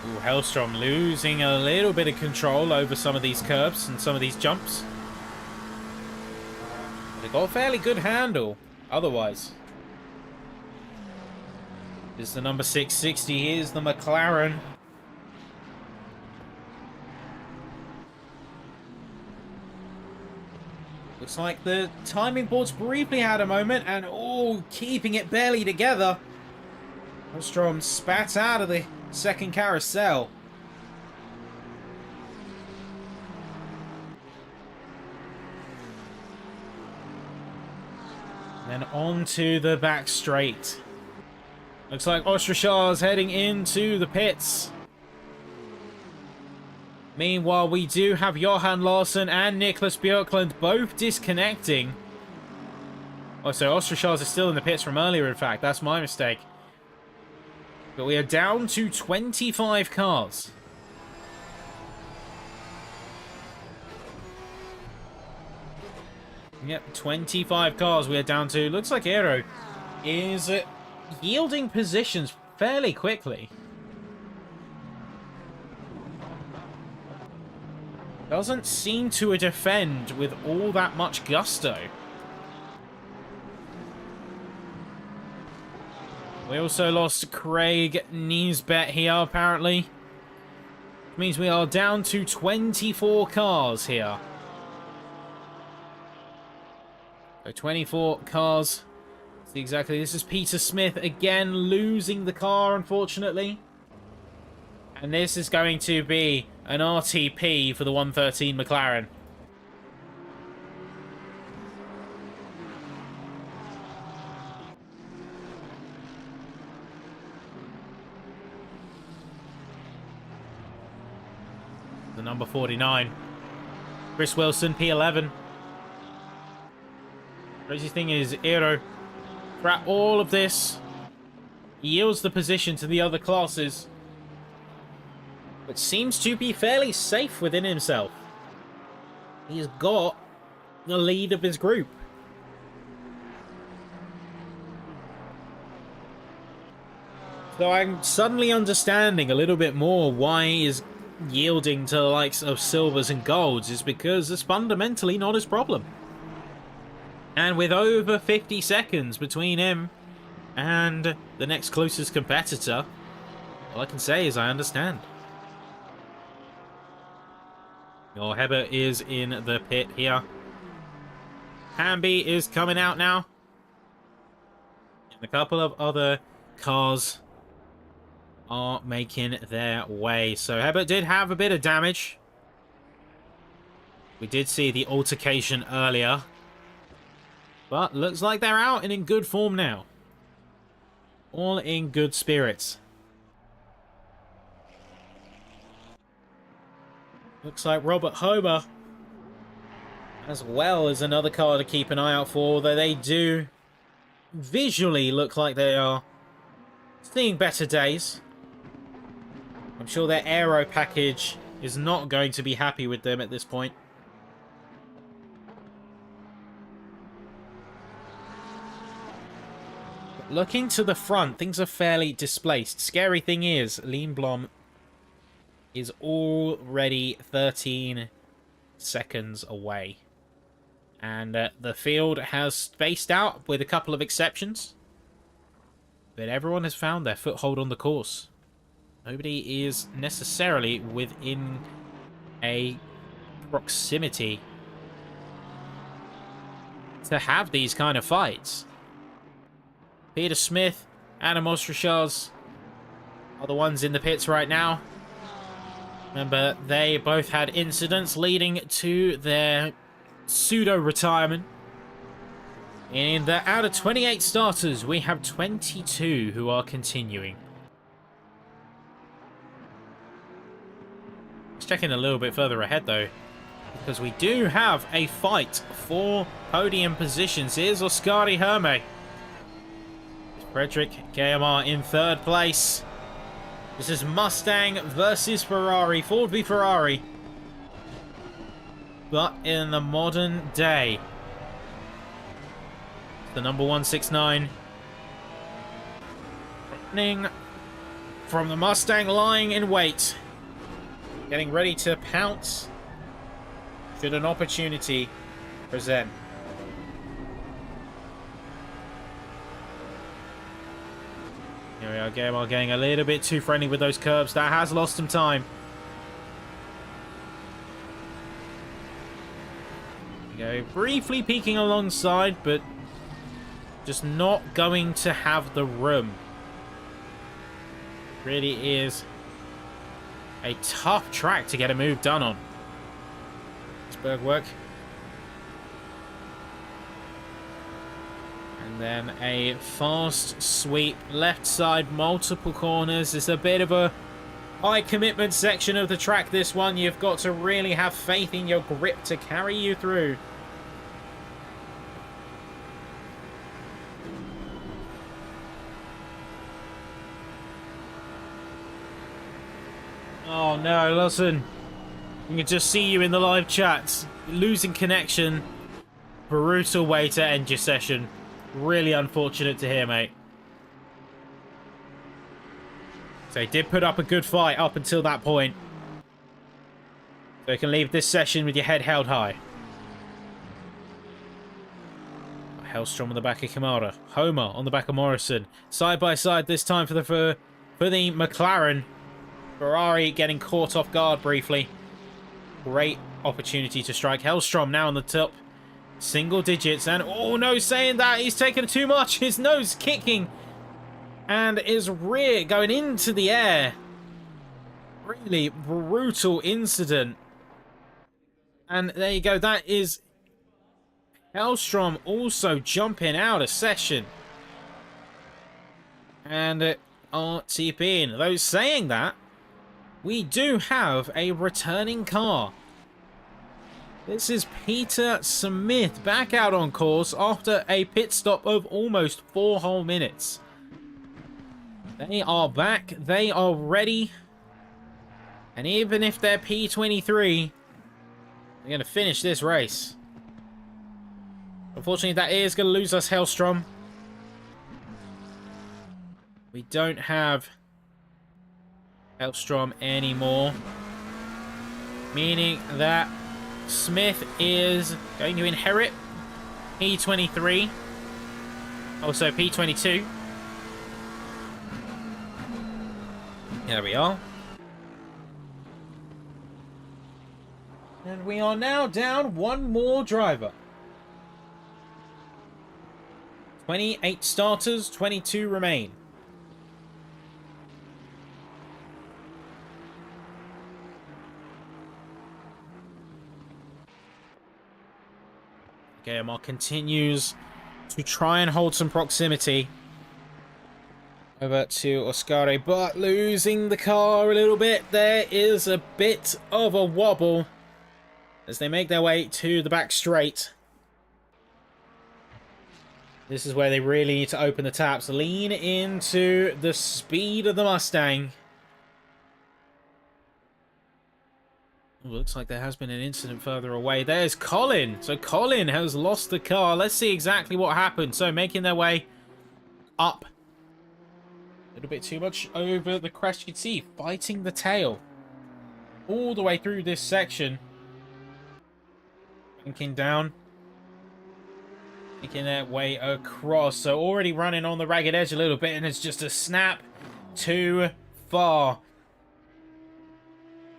Ooh, Hellstrom losing a little bit of control over some of these curves and some of these jumps. But they got a fairly good handle otherwise. This is the number 660. Here's the McLaren. Looks like the timing boards briefly had a moment and keeping it barely together. Hellstrom spat out of the second carousel. Then on to the back straight. Looks like Ostrachar's heading into the pits. Meanwhile, we do have Johan Larsson and Nicholas Björklund both disconnecting. Oh, so Ostrachar's is still in the pits from earlier, in fact. That's my mistake. But we are down to 25 cars. Yep, 25 cars we are down to. Looks like Aero is yielding positions fairly quickly. Doesn't seem to defend with all that much gusto. We also lost Craig Niesbet here, apparently. Which means we are down to 24 cars here. So 24 cars. See exactly. This is Peter Smith again losing the car, unfortunately. And this is going to be an RTP for the 113 McLaren. The number 49. Chris Wilson, P11. Crazy thing is, Aero, throughout all of this, he yields the position to the other classes, but seems to be fairly safe within himself. He's got the lead of his group. So I'm suddenly understanding a little bit more why he is yielding to the likes of silvers and golds, is because it's fundamentally not his problem. And with over 50 seconds between him and the next closest competitor, all I can say is I understand. Your Herbert is in the pit here. Hamby is coming out now. And a couple of other cars are making their way. So Herbert did have a bit of damage. We did see the altercation earlier. But looks like they're out and in good form now. All in good spirits. Looks like Robert Homer, as well as another car to keep an eye out for, although they do visually look like they are seeing better days. I'm sure their aero package is not going to be happy with them at this point. But looking to the front, things are fairly displaced. Scary thing is, Lindblom is already 13 seconds away. And the field has spaced out with a couple of exceptions. But everyone has found their foothold on the course. Nobody is necessarily within a proximity to have these kind of fights. Peter Smith, Adam Ostrachaz are the ones in the pits right now. Remember, they both had incidents leading to their pseudo-retirement. Out of 28 starters, we have 22 who are continuing. Checking a little bit further ahead, though, because we do have a fight for podium positions. Here's Oskari Herme. Frederick KMR in third place. This is Mustang versus Ferrari. Ford v Ferrari. But in the modern day. The number 169. Running from the Mustang, lying in wait. Getting ready to pounce should an opportunity present. Here we are, KMR getting a little bit too friendly with those curbs. That has lost some time. Go briefly peeking alongside, but just not going to have the room. Really is a tough track to get a move done on. Pittsburgh work. And then a fast sweep left side, multiple corners. It's a bit of a high commitment section of the track, this one. You've got to really have faith in your grip to carry you through. Oh no, listen. You can just see you in the live chats. Losing connection. Brutal way to end your session. Really unfortunate to hear, mate. So he did put up a good fight up until that point. So you can leave this session with your head held high. Hellstrom on the back of Kamara. Homer on the back of Morrison. Side by side this time for the McLaren. Ferrari getting caught off guard briefly. Great opportunity to strike. Hellstrom now on the top. Single digits. And, oh no, saying that, he's taken too much. His nose kicking. And his rear going into the air. Really brutal incident. And there you go. That is Hellstrom also jumping out of session. And RTP. Though saying that, we do have a returning car. This is Peter Smith back out on course after a pit stop of almost 4 whole minutes. They are back. They are ready. And even if they're P23, they're going to finish this race. Unfortunately, that is going to lose us Hellstrom. We don't have Hellstrom anymore, meaning that Smith is going to inherit P23, also P22. There we are. And we are now down one more driver. 28 starters, 22 remain. KMR continues to try and hold some proximity over to Oscare, but losing the car a little bit. There is a bit of a wobble as they make their way to the back straight. This is where they really need to open the taps, lean into the speed of the Mustang. Looks like there has been an incident further away. There's Colin. So Colin has lost the car. Let's see exactly what happened. So making their way up. A little bit too much over the crest. You can see fighting the tail all the way through this section. Banking down. Making their way across. So already running on the ragged edge a little bit. And it's just a snap too far.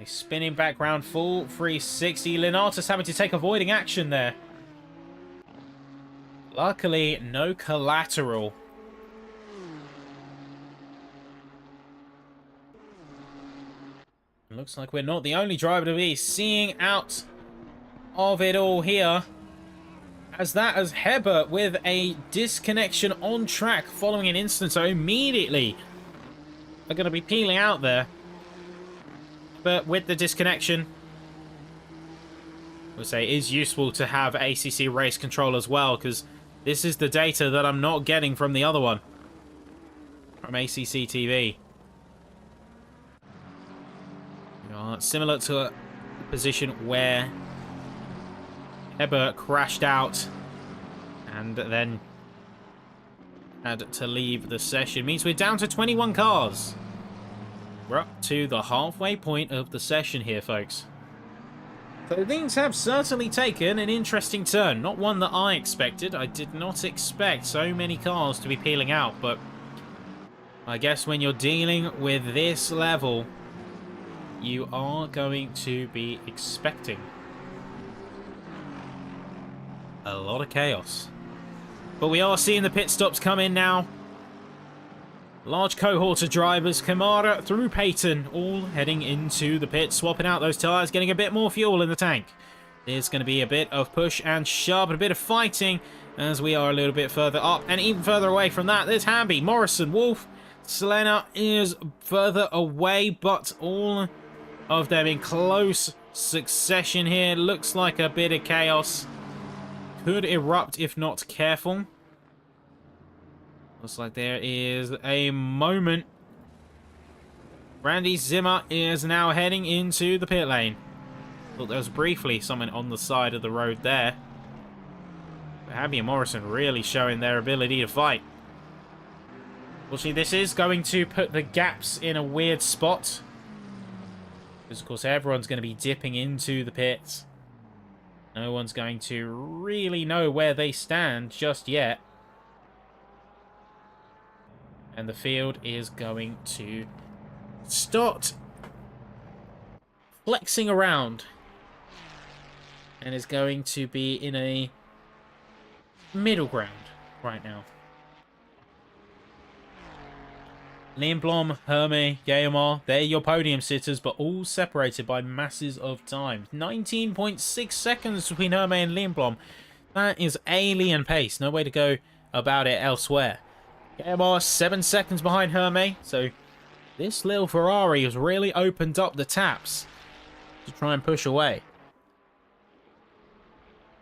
A spinning back round, full 360. Linatus having to take avoiding action there. Luckily, no collateral. Looks like we're not the only driver to be seeing out of it all here. As Hebert with a disconnection on track following an incident. So immediately, they're going to be peeling out there. But with the disconnection, I would say it is useful to have ACC race control as well, because this is the data that I'm not getting from the other one, from ACC TV. Similar to a position where Hebert crashed out and then had to leave the session. Means we're down to 21 cars. We're up to the halfway point of the session here, folks. So things have certainly taken an interesting turn. Not one that I expected. I did not expect so many cars to be peeling out, but I guess when you're dealing with this level, you are going to be expecting a lot of chaos. But we are seeing the pit stops come in now. Large cohort of drivers, Kamara through Peyton, all heading into the pit, swapping out those tyres, getting a bit more fuel in the tank. There's going to be a bit of push and shove and a bit of fighting as we are a little bit further up. And even further away from that, there's Hamby, Morrison, Wolf, Selena is further away, but all of them in close succession here. Looks like a bit of chaos could erupt if not careful. Looks like there is a moment. Randy Zimmer is now heading into the pit lane. Thought there was briefly someone on the side of the road there. But Hamby and Morrison really showing their ability to fight. Fortunately, this is going to put the gaps in a weird spot. Because, of course, everyone's going to be dipping into the pits. No one's going to really know where they stand just yet. And the field is going to start flexing around. And is going to be in a middle ground right now. Lindblom, Hermé, Guillemot, they're your podium sitters, but all separated by masses of time. 19.6 seconds between Hermé and Lindblom. That is alien pace. No way to go about it elsewhere. Guillemot 7 seconds behind Hermé, so this little Ferrari has really opened up the taps to try and push away.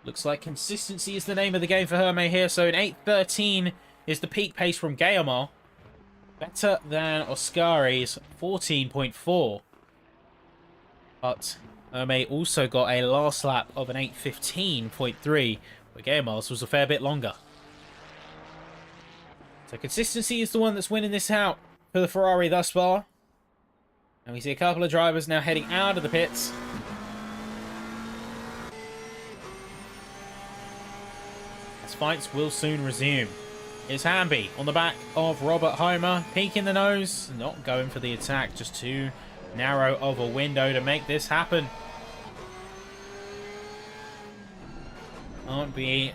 Looks like consistency is the name of the game for Hermé here, so an 8.13 is the peak pace from Guillemot. Better than Oscari's 14.4. But Hermé also got a last lap of an 8.15.3, but Guillemot's was a fair bit longer. So consistency is the one that's winning this out for the Ferrari thus far. And we see a couple of drivers now heading out of the pits. As fights will soon resume. It's Hamby on the back of Robert Homer, peeking the nose, not going for the attack, just too narrow of a window to make this happen. Aren't we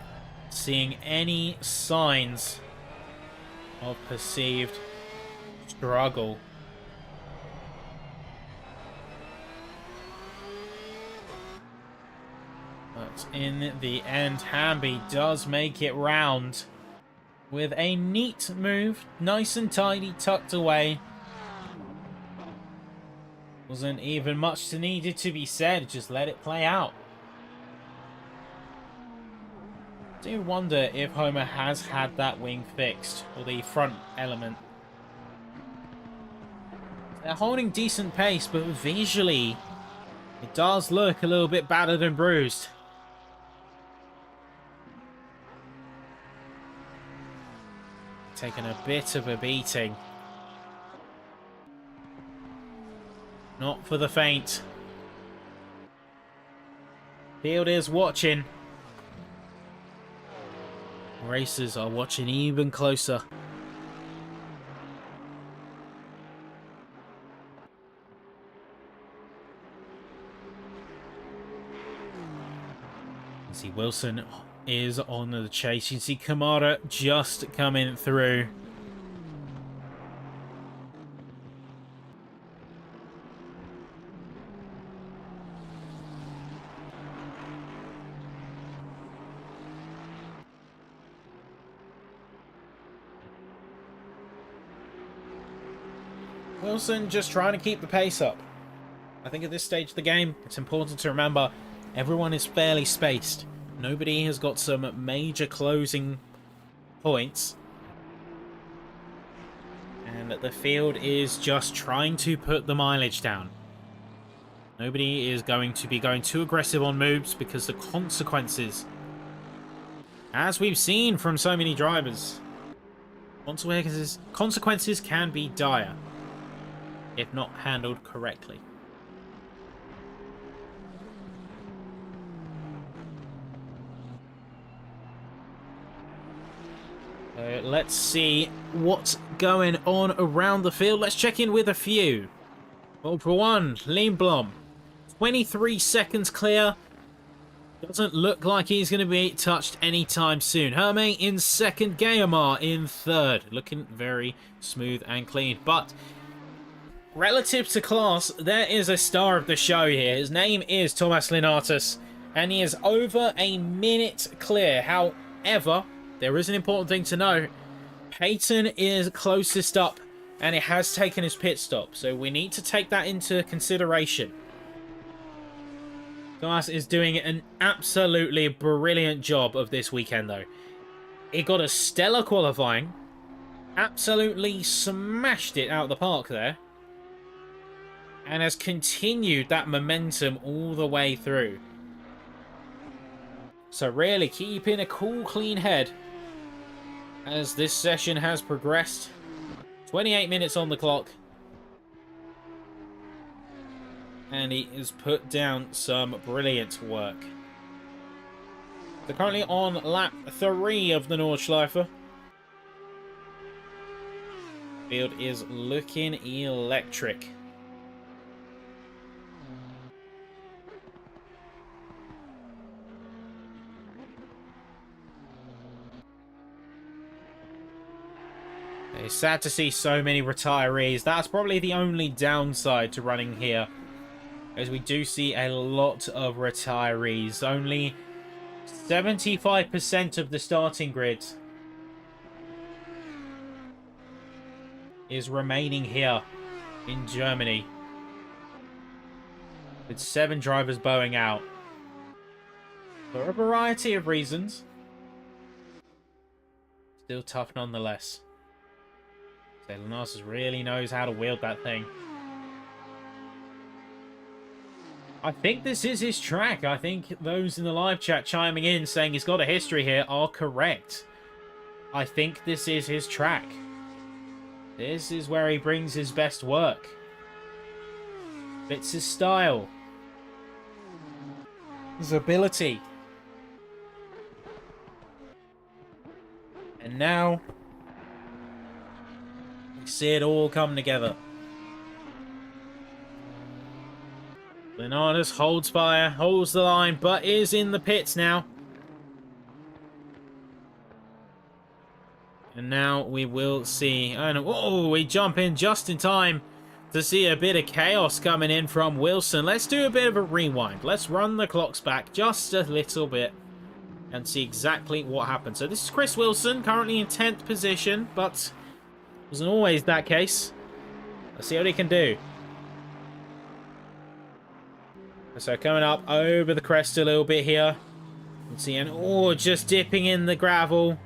seeing any signs of perceived struggle? But in the end, Hamby does make it round with a neat move, nice and tidy, tucked away. Wasn't even much needed to be said, just let it play out. I do wonder if Homer has had that wing fixed, or the front element. They're holding decent pace, but visually, it does look a little bit battered and bruised. Taking a bit of a beating. Not for the faint. Field is watching. Racers are watching even closer. You see Wilson is on the chase. You can see Kamara just coming through. Wilson just trying to keep the pace up. I think at this stage of the game, it's important to remember everyone is fairly spaced. Nobody has got some major closing points. And the field is just trying to put the mileage down. Nobody is going to be going too aggressive on moves because the consequences, as we've seen from so many drivers, consequences can be dire if not handled correctly. Let's see what's going on around the field. Let's check in with a few. Well, for one, Lindblom, 23 seconds clear. Doesn't look like he's going to be touched anytime soon. Hermé in second, Guillemard in third. Looking very smooth and clean. But relative to class, there is a star of the show here. His name is Thomas Linatus, and he is over a minute clear. However, there is an important thing to know. Peyton is closest up, and it has taken his pit stop. So we need to take that into consideration. Thomas is doing an absolutely brilliant job of this weekend, though. He got a stellar qualifying. Absolutely smashed it out of the park there. And has continued that momentum all the way through. So really keeping a cool, clean head as this session has progressed. 28 minutes on the clock. And he has put down some brilliant work. They're currently on lap 3 of the Nordschleife. Field is looking electric. It's sad to see so many retirees. That's probably the only downside to running here, as we do see a lot of retirees. Only 75% of the starting grid is remaining here in Germany, with 7 drivers bowing out for a variety of reasons. Still tough nonetheless. Linatus really knows how to wield that thing. I think this is his track. I think those in the live chat chiming in saying he's got a history here are correct. I think this is his track. This is where he brings his best work. It's his style. His ability. And now we see it all come together. Linatus holds fire, holds the line, but is in the pits now. And now we will see. And oh, we jump in just in time to see a bit of chaos coming in from Wilson. Let's do a bit of a rewind. Let's run the clocks back just a little bit and see exactly what happened. So this is Chris Wilson, currently in 10th position, but wasn't always that case. Let's see what he can do. So coming up over the crest a little bit here. Let's see, and oh, just dipping in the gravel.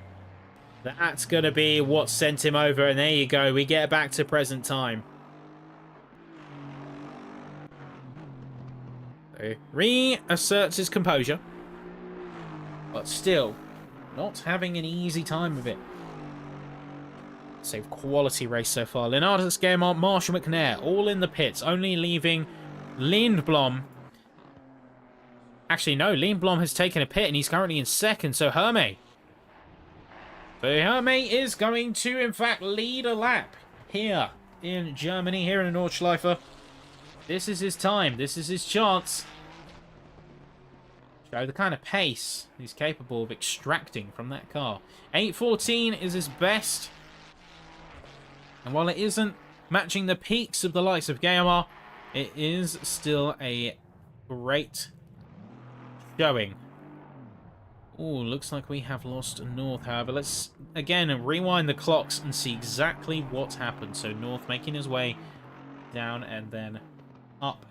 That's going to be what sent him over, and there you go. We get back to present time. So, reasserts his composure, but still not having an easy time of it. So quality race so far. Leonardus Gaimont, Marshall McNair, all in the pits, only leaving Lindblom. Actually, no, Lindblom has taken a pit, and he's currently in second, so Hermé. So Hermé is going to, in fact, lead a lap here in Germany, here in the Nordschleife. This is his time. This is his chance. Show the kind of pace he's capable of extracting from that car. 8:14 is his best. And while it isn't matching the peaks of the likes of Guillemot, it is still a great showing. Oh, looks like we have lost North, however. Let's, again, rewind the clocks and see exactly what's happened. So North making his way down and then up.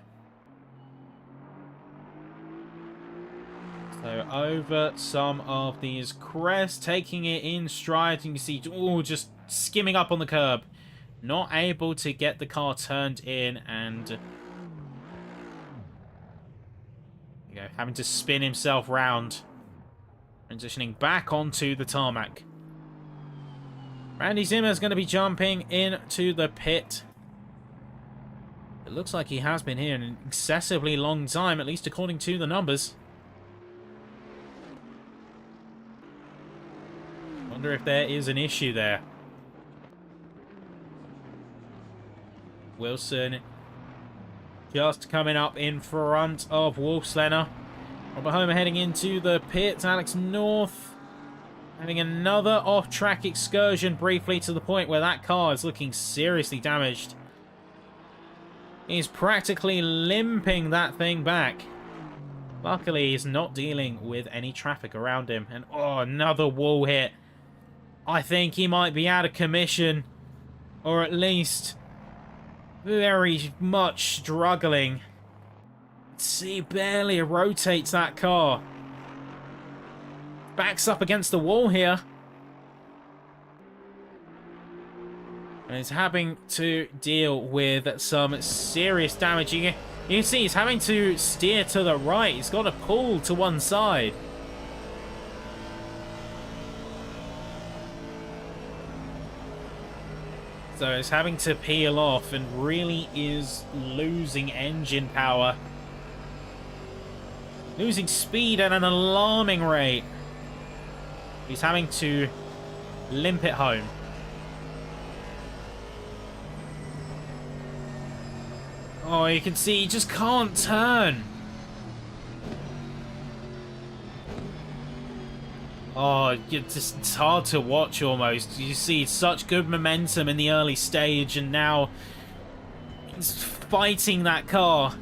So over some of these crests, taking it in stride. You can see, oh, just skimming up on the curb. Not able to get the car turned in and... There you go, having to spin himself round. Transitioning back onto the tarmac. Randy Zimmer is going to be jumping into the pit. It looks like he has been here an excessively long time, at least according to the numbers. Wonder if there is an issue there. Wilson just coming up in front of Wolfslenner. Robert Homer heading into the pits. Alex North having another off-track excursion briefly to the point where that car is looking seriously damaged. He's practically limping that thing back. Luckily, he's not dealing with any traffic around him. And, oh, another wall hit. I think he might be out of commission. Or at least very much struggling. See, barely rotates that car. Backs up against the wall here. And he's having to deal with some serious damage. You can see he's having to steer to the right. He's got to pull to one side. So he's having to peel off and really is losing engine power. Losing speed at an alarming rate. He's having to limp it home. Oh, you can see he just can't turn. Oh, it's hard to watch almost. You see such good momentum in the early stage, and now he's fighting that car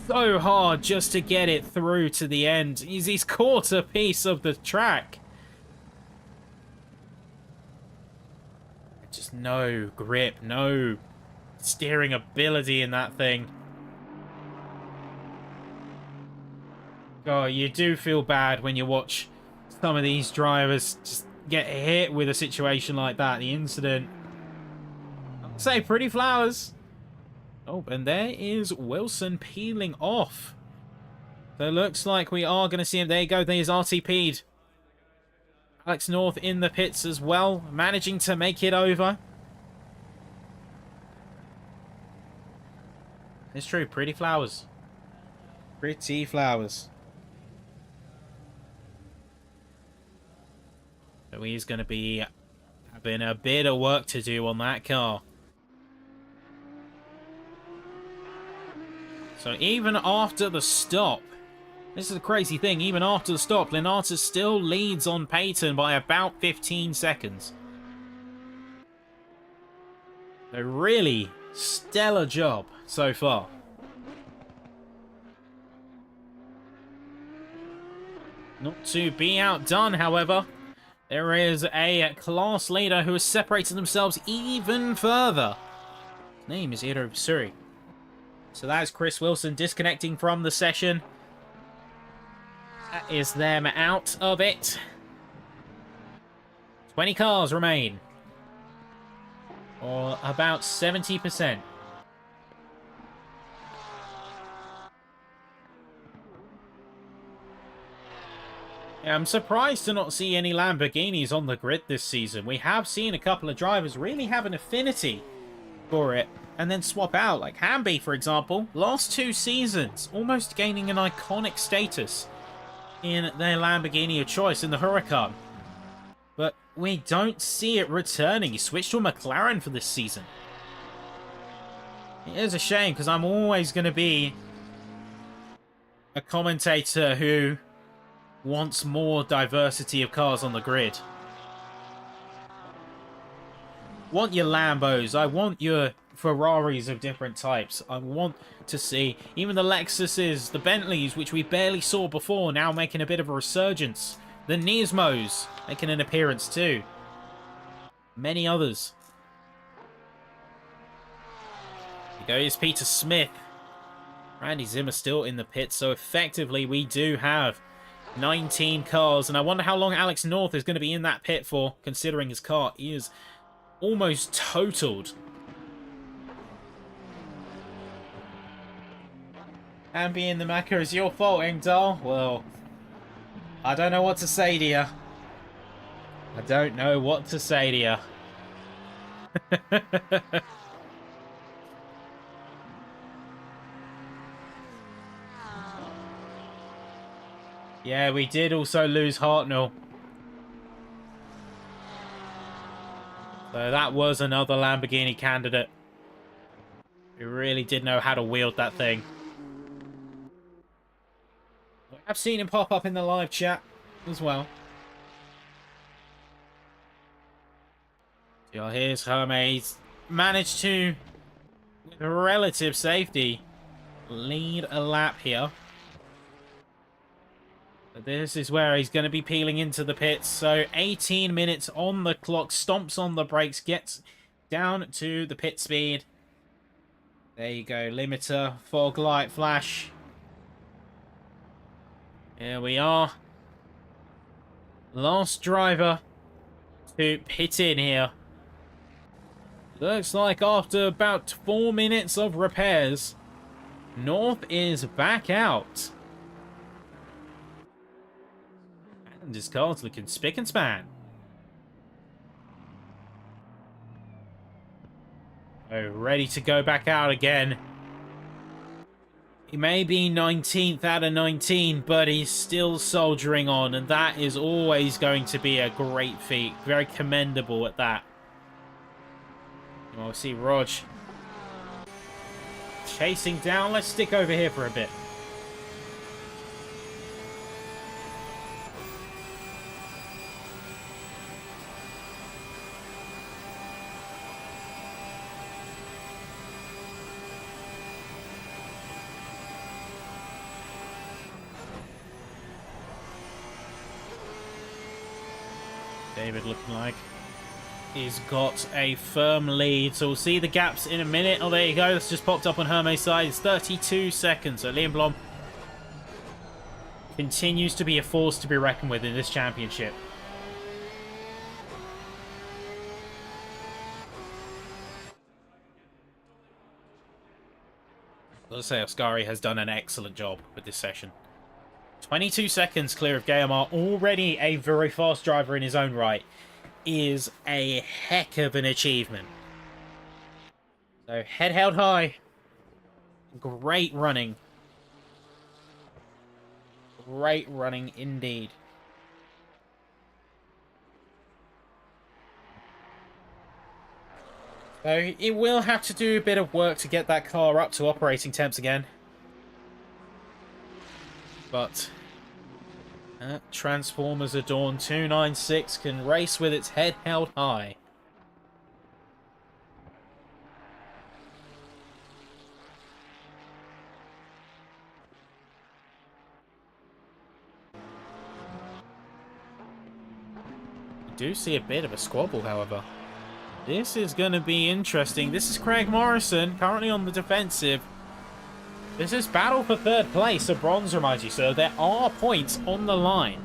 so hard just to get it through to the end. He's caught a piece of the track. Just no grip, no steering ability in that thing. Oh, you do feel bad when you watch some of these drivers just get hit with a situation like that. The incident, I'd say, pretty flowers. Oh, and there is Wilson peeling off. So it looks like we are going to see him. There you go. There's RTP'd. Alex North in the pits as well, managing to make it over. It's true. Pretty flowers. Pretty flowers. So he's going to be having a bit of work to do on that car. So even after the stop, this is a crazy thing, even after the stop, Linata still leads on Peyton by about 15 seconds. A really stellar job so far. Not to be outdone, however. There is a class leader who has separated themselves even further. His name is Iro Suri. So that's Chris Wilson disconnecting from the session. That is them out of it. 20 cars remain. Or about 70%. Yeah, I'm surprised to not see any Lamborghinis on the grid this season. We have seen a couple of drivers really have an affinity for it and then swap out. Like Hamby, for example, last 2 seasons, almost gaining an iconic status in their Lamborghini of choice in the Huracan. But we don't see it returning. He switched to a McLaren for this season. It is a shame because I'm always going to be a commentator who wants more diversity of cars on the grid. Want your Lambos, I want your Ferraris of different types. I want to see even the Lexuses, the Bentleys, which we barely saw before, now making a bit of a resurgence. The Nismos making an appearance too. Many others. Here goes Peter Smith. Randy Zimmer still in the pit, so effectively we do have 19 cars, and I wonder how long Alex North is going to be in that pit for, considering his car is almost totaled. And being the Macca is your fault, Engdahl. Well, I don't know what to say to you. I don't know what to say to you. Yeah, we did also lose Hartnell. So that was another Lamborghini candidate who really did know how to wield that thing. I've seen him pop up in the live chat as well. So here's Hermes. Managed to, with relative safety, lead a lap here. But this is where he's going to be peeling into the pits. So 18 minutes on the clock. Stomps on the brakes. Gets down to the pit speed. There you go. Limiter. Fog light flash. Here we are. Last driver to pit in here. Looks like after about 4 minutes of repairs, North is back out. And his car's looking spick and span. Oh, ready to go back out again. He may be 19th out of 19, but he's still soldiering on, and that is always going to be a great feat. Very commendable at that. We'll see Rog chasing down. Let's stick over here for a bit. David looking like he's got a firm lead, so we'll see the gaps in a minute. Oh, there you go. That's just popped up on Hermes' side. It's 32 seconds. So Liam Blom continues to be a force to be reckoned with in this championship. Let's say Oscari has done an excellent job with this session. 22 seconds clear of Guillemard, already a very fast driver in his own right, is a heck of an achievement. So, head held high. Great running. Great running indeed. So, it will have to do a bit of work to get that car up to operating temps again. But Transformers Adorn 296 can race with its head held high. do see a bit of a squabble, however. This is going to be interesting. This is Craig Morrison, currently on the defensive. This is battle for third place, a bronze, remind you, so there are points on the line.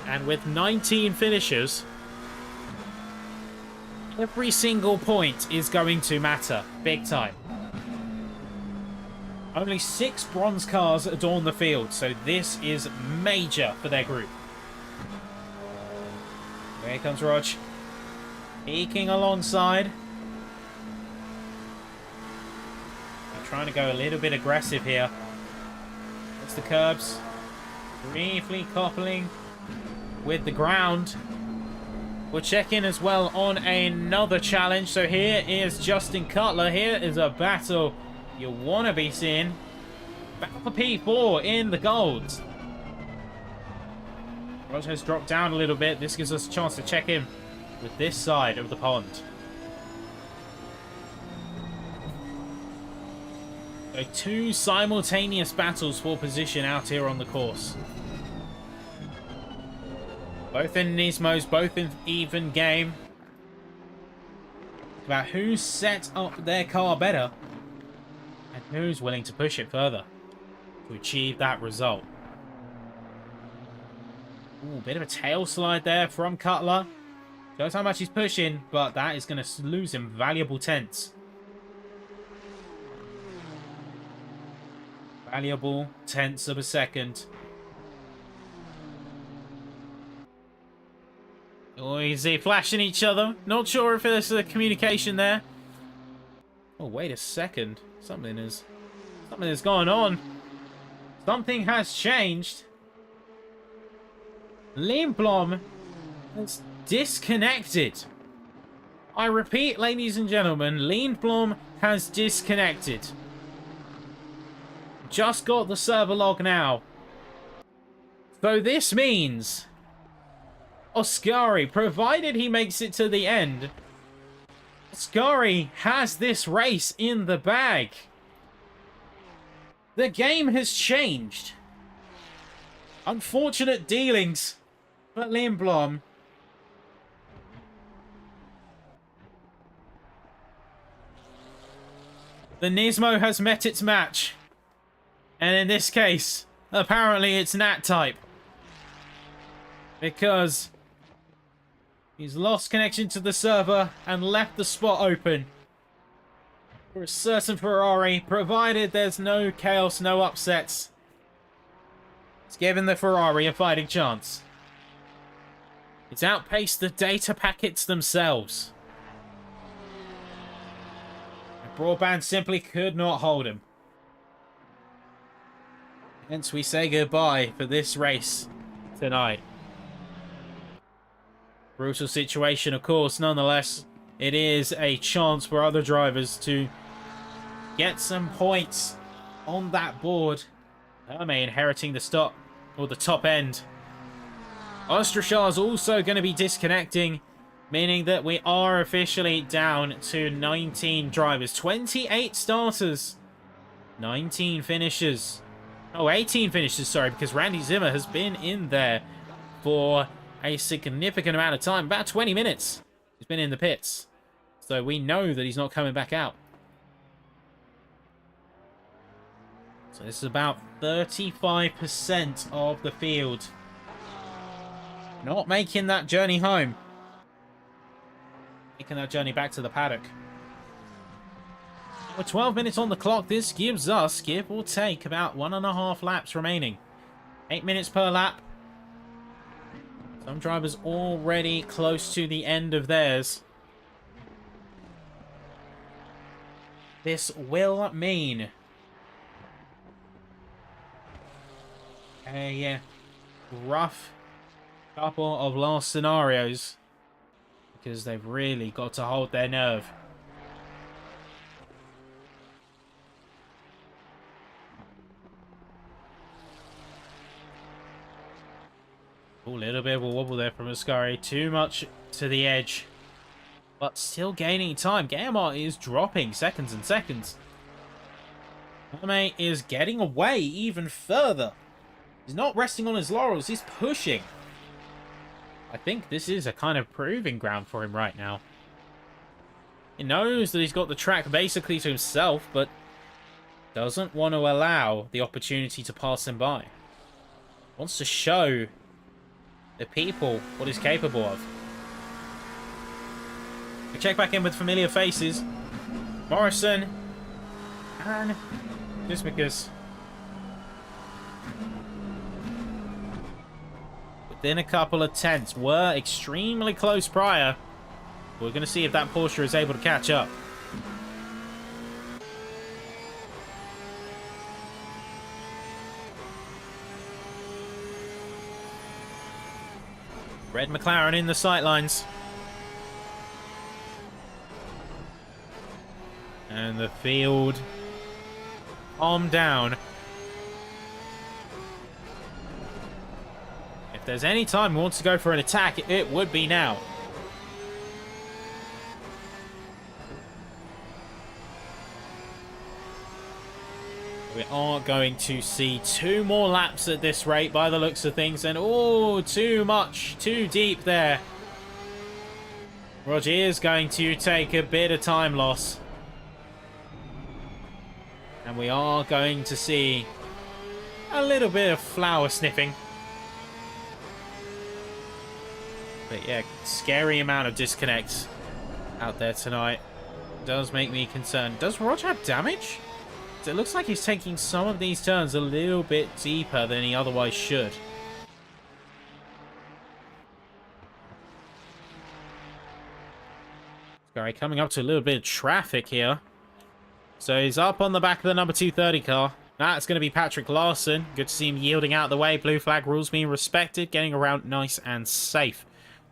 And with 19 finishers, every single point is going to matter, big time. Only 6 bronze cars adorn the field, so this is major for their group. Here comes Rog. Peeking alongside. They're trying to go a little bit aggressive here. That's the curbs. Briefly coupling with the ground. We'll check in as well on another challenge. So here is Justin Cutler. Here is a battle you want to be seeing. Battle for P4 in the golds. Rog has dropped down a little bit. This gives us a chance to check in with this side of the pond. So 2 simultaneous battles for position out here on the course. Both in Nismos, both in even game. About who's set up their car better and who's willing to push it further to achieve that result. Ooh, bit of a tail slide there from Cutler. Shows how much he's pushing, but that is going to lose him valuable tenths. Valuable tenths of a second. Oh, is they flashing each other? Not sure if there's a communication there. Oh, wait a second. Something has gone on. Something has changed. Lindblom has disconnected. I repeat, ladies and gentlemen, Lindblom has disconnected. Just got the server log now. So this means Oscari, provided he makes it to the end, Oscari has this race in the bag. The game has changed. Unfortunate dealings for Lindblom. The Nismo has met its match. And in this case, apparently it's Nat type. Because he's lost connection to the server and left the spot open for a certain Ferrari, provided there's no chaos, no upsets. It's given the Ferrari a fighting chance. It's outpaced the data packets themselves. The broadband simply could not hold him. Hence we say goodbye for this race tonight. Brutal situation, of course. Nonetheless, it is a chance for other drivers to get some points on that board. Herme inheriting the stop, or the top end. Ostrachar's also going to be disconnecting, meaning that we are officially down to 19 drivers. 28 starters, 19 finishers. Oh, 18 finishers, sorry, because Randy Zimmer has been in there for a significant amount of time. About 20 minutes he's been in the pits. So we know that he's not coming back out. So this is about 35% of the field not making that journey home. Making that journey back to the paddock. With 12 minutes on the clock, this gives us, give or take, about 1.5 laps remaining. 8 minutes per lap. Some drivers already close to the end of theirs. This will mean a rough couple of last scenarios, because they've really got to hold their nerve. A little bit of a wobble there from Ascari. Too much to the edge. But still gaining time. Guillemot is dropping seconds and seconds. Herme is getting away even further. He's not resting on his laurels. He's pushing. I think this is a kind of proving ground for him right now. He knows that he's got the track basically to himself, but doesn't want to allow the opportunity to pass him by. Wants to show the people what he's capable of. We check back in with familiar faces. Morrison and Dismicus. Within a couple of tenths. Were extremely close prior. We're going to see if that Porsche is able to catch up. Red McLaren in the sightlines. And the field calmed down. If there's any time he wants to go for an attack, it would be now. We are going to see 2 more laps at this rate by the looks of things. And oh, too much, too deep there. Roger is going to take a bit of time loss. And we are going to see a little bit of flower sniffing. But yeah, scary amount of disconnects out there tonight. Does make me concerned. Does Roger have damage? So it looks like he's taking some of these turns a little bit deeper than he otherwise should. Sorry, coming up to a little bit of traffic here. So he's up on the back of the number 230 car. That's going to be Patrick Larson. Good to see him yielding out of the way. Blue flag rules being respected. Getting around nice and safe.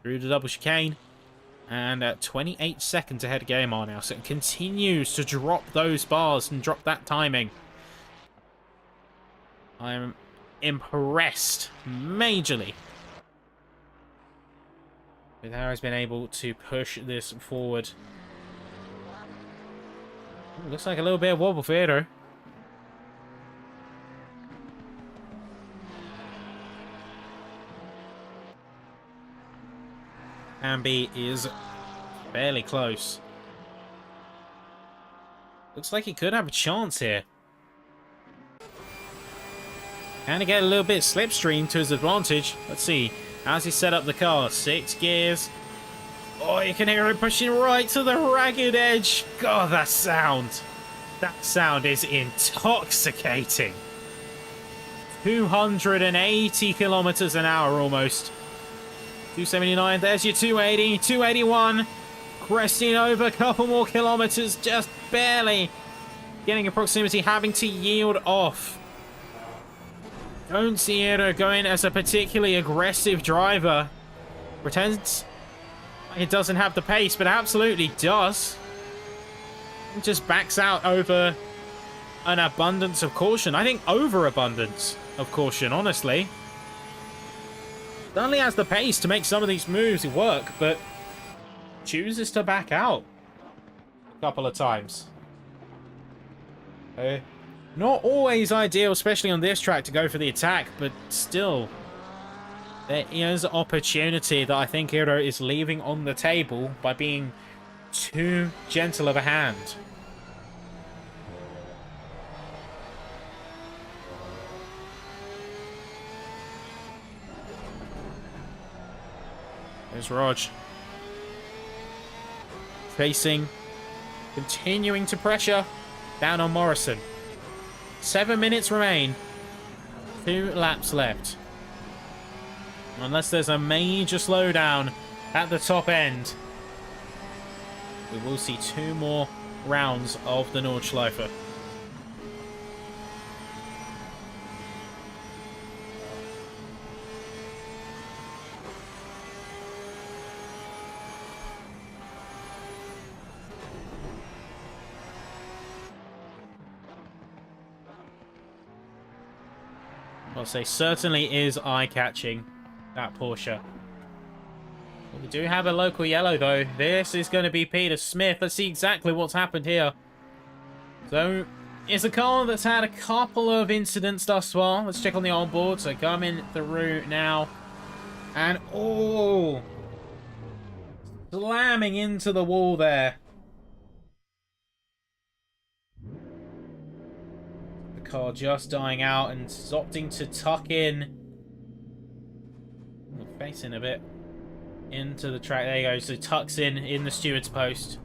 Through the double chicane. And 28 seconds ahead of Gaimar now. So it continues to drop those bars and drop that timing. I'm impressed majorly with how he's been able to push this forward. Ooh, looks like a little bit of wobble theater. Ambi is fairly close. Looks like he could have a chance here. Can he get a little bit slipstream to his advantage? Let's see. As he set up the car, 6 gears. Oh, you can hear him pushing right to the ragged edge. God, that sound. That sound is intoxicating. 280 kilometers an hour almost. 279, there's your 280, 281. Cresting over a couple more kilometers, just barely getting a proximity, having to yield off. Don't see it going as a particularly aggressive driver. Pretends it doesn't have the pace, but absolutely does. It just backs out over an abundance of caution. I think overabundance of caution, honestly. Certainly has the pace to make some of these moves work, but chooses to back out a couple of times. Not always ideal, especially on this track, to go for the attack, but still, there is opportunity that I think Hero is leaving on the table by being too gentle of a hand. There's Rog. Facing, continuing to pressure down on Morrison. 7 minutes remain. 2 laps left. Unless there's a major slowdown at the top end, we will see 2 more rounds of the Nordschleife. I'll say certainly is eye-catching, that Porsche. We do have a local yellow, though. This is going to be Peter Smith. Let's see exactly what's happened here. So, It's a car that's had a couple of incidents thus far. Let's check on the onboard. So coming through now. And, oh, slamming into the wall there. The car just dying out and opting to tuck in. Facing a bit into the track. There you go. So tucks in the steward's post.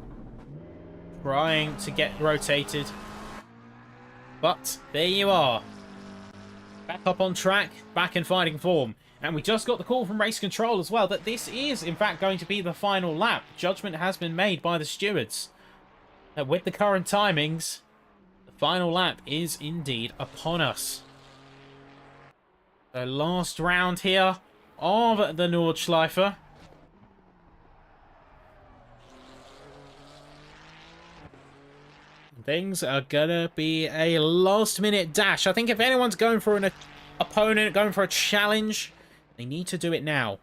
Trying to get rotated. But there you are. Back up on track. Back in fighting form. And we just got the call from race control as well that this is, in fact, going to be the final lap. Judgment has been made by the stewards. With the current timings, the final lap is indeed upon us. The last round here of the Nordschleife. Things are gonna be a last-minute dash. I think if anyone's going for an opponent, going for a challenge, they need to do it now.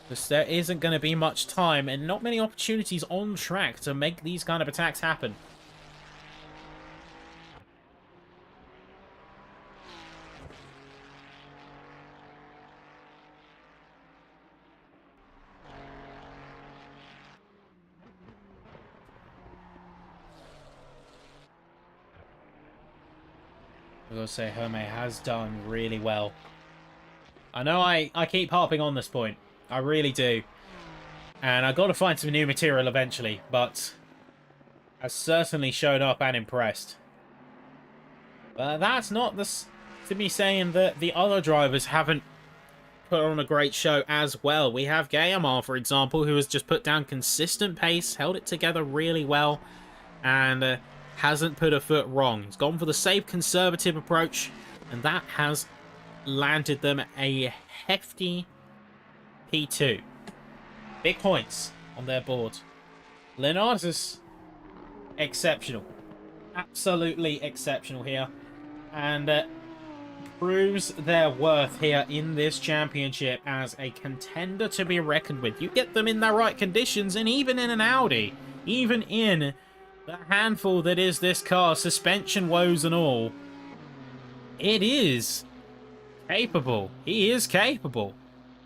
Because there isn't going to be much time and not many opportunities on track to make these kind of attacks happen. I've got to say, Herme has done really well. I know I keep harping on this point. I really do. And I've got to find some new material eventually, but has certainly showed up and impressed. But that's not to be saying that the other drivers haven't put on a great show as well. We have Guillemard, for example, who has just put down consistent pace, held it together really well, and hasn't put a foot wrong. He's gone for the safe, conservative approach, and that has landed them a hefty P2. Big points on their board. Leonard is exceptional. Absolutely exceptional here. And proves their worth here in this championship as a contender to be reckoned with. You get them in the right conditions, and even in an Audi, even in the handful that is this car, suspension woes and all, it is capable. He is capable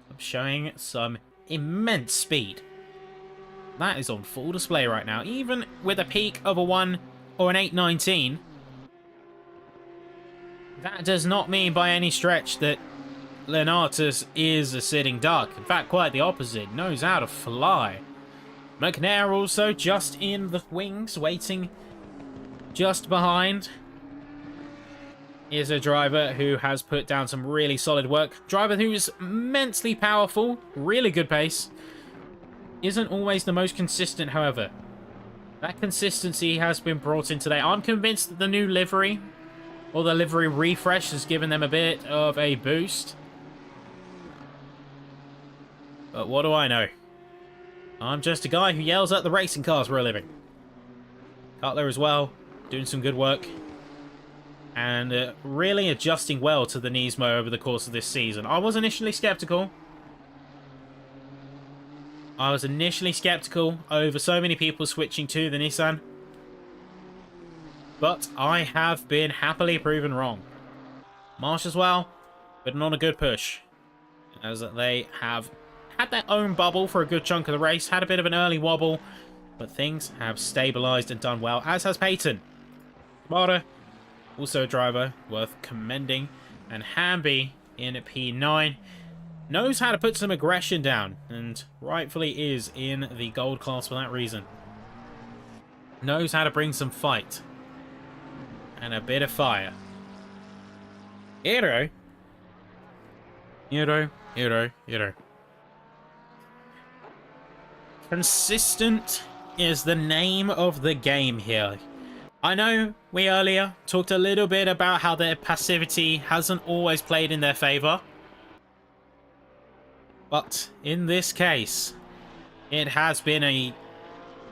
of showing some immense speed. That is on full display right now. Even with a peak of a 1 or an 819, that does not mean by any stretch that Leonardus is a sitting duck. In fact, quite the opposite. Knows how to fly. McNair also just in the wings, waiting just behind, is a driver who has put down some really solid work. Driver who's immensely powerful, really good pace. Isn't always the most consistent, however. That consistency has been brought in today. I'm convinced that the new livery, or the livery refresh, has given them a bit of a boost. But what do I know? I'm just a guy who yells at the racing cars for a living. Cutler as well, doing some good work. And really adjusting well to the Nismo over the course of this season. I was initially skeptical. Over so many people switching to the Nissan. But I have been happily proven wrong. Marsh as well, but on a good push. As they have had their own bubble for a good chunk of the race. Had a bit of an early wobble, but things have stabilised and done well, as has Peyton. Marta, also a driver worth commending. And Hamby in P9 knows how to put some aggression down, and rightfully is in the gold class for that reason. Knows how to bring some fight and a bit of fire. Hero. Consistent is the name of the game here. I know we earlier talked a little bit about how their passivity hasn't always played in their favour. But in this case, it has been a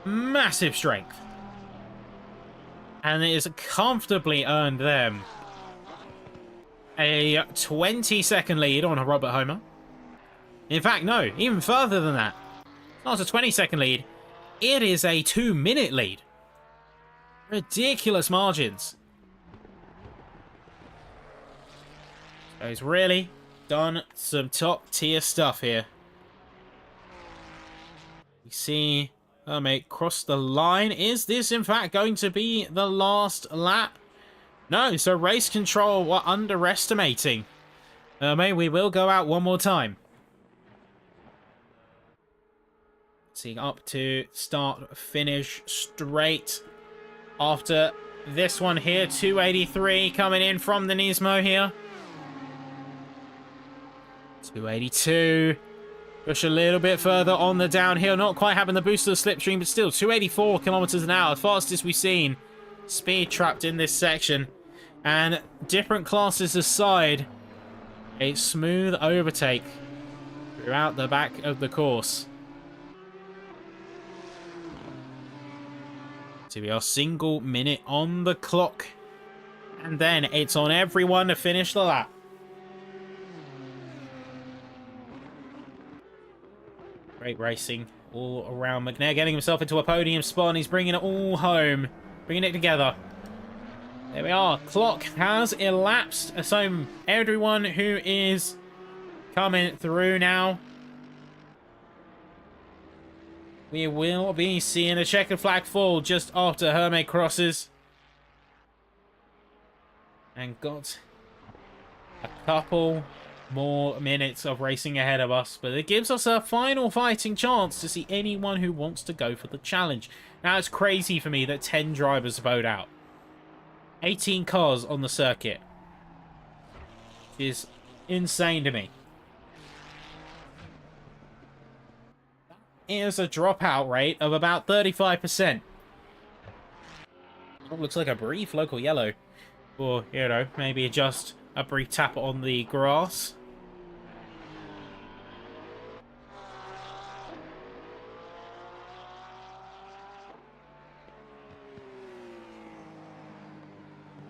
massive strength. And it has comfortably earned them a 20-second lead on a Robert Homer. In fact, no, even further than that. Not a 20-second lead, it is a 2-minute lead. Ridiculous margins. So he's really done some top tier stuff here. You see Hermé cross the line. Is this in fact going to be the last lap? No, so race control were underestimating. Hermé, we will go out one more time. See, up to start, finish straight after this one here. 283 coming in from the Nismo here. 282. Push a little bit further on the downhill. Not quite having the boost of the slipstream, but still 284 kilometers an hour. Fastest we've seen. Speed trapped in this section. And different classes aside, a smooth overtake throughout the back of the course. So we are single minute on the clock. And then it's on everyone to finish the lap. Great racing all around. McNair getting himself into a podium spot, and he's bringing it all home. Bringing it together. There we are. Clock has elapsed. So everyone who is coming through now, we will be seeing a checkered flag fall just after Hermé crosses. And got a couple more minutes of racing ahead of us. But it gives us a final fighting chance to see anyone who wants to go for the challenge. Now, it's crazy for me that 10 drivers bowed out. 18 cars on the circuit. It is insane to me. Is a dropout rate of about 35%. Oh, looks like a brief local yellow. Or, you know, maybe just a brief tap on the grass.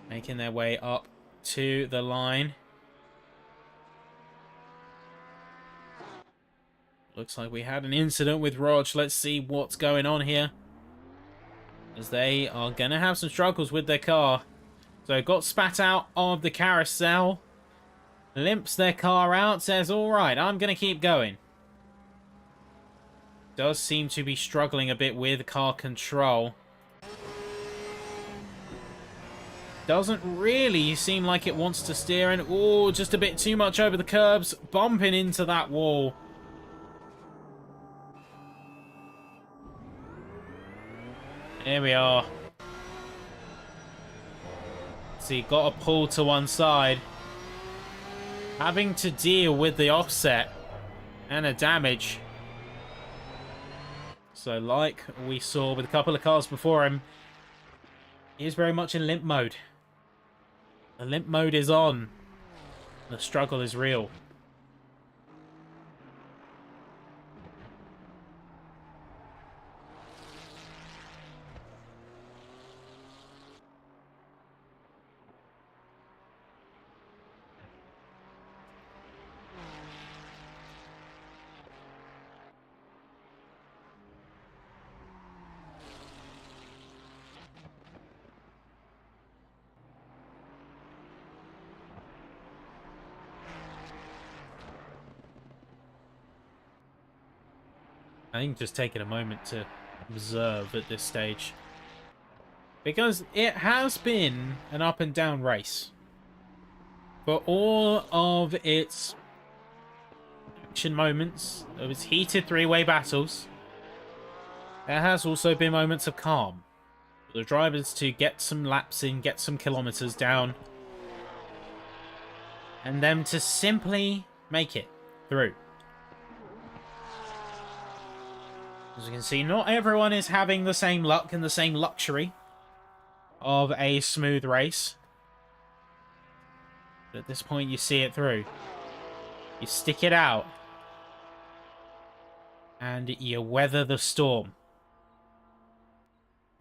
Making their way up to the line. Looks like we had an incident with Rog. Let's see what's going on here. As they are going to have some struggles with their car. So got spat out of the carousel. Limps their car out. Says, alright, I'm going to keep going. Does seem to be struggling a bit with car control. Doesn't really seem like it wants to steer. And, oh, just a bit too much over the curbs. Bumping into that wall. Here we are. See, got to pull to one side. Having to deal with the offset and the damage. So like we saw with a couple of cars before him, he is very much in limp mode. The limp mode is on. The struggle is real. I think just taking a moment to observe at this stage. Because it has been an up and down race. For all of its action moments, of its heated three-way battles, there has also been moments of calm. For the drivers to get some laps in, get some kilometers down, and them to simply make it through. As you can see, not everyone is having the same luck and the same luxury of a smooth race. But at this point, you see it through. You stick it out. And you weather the storm.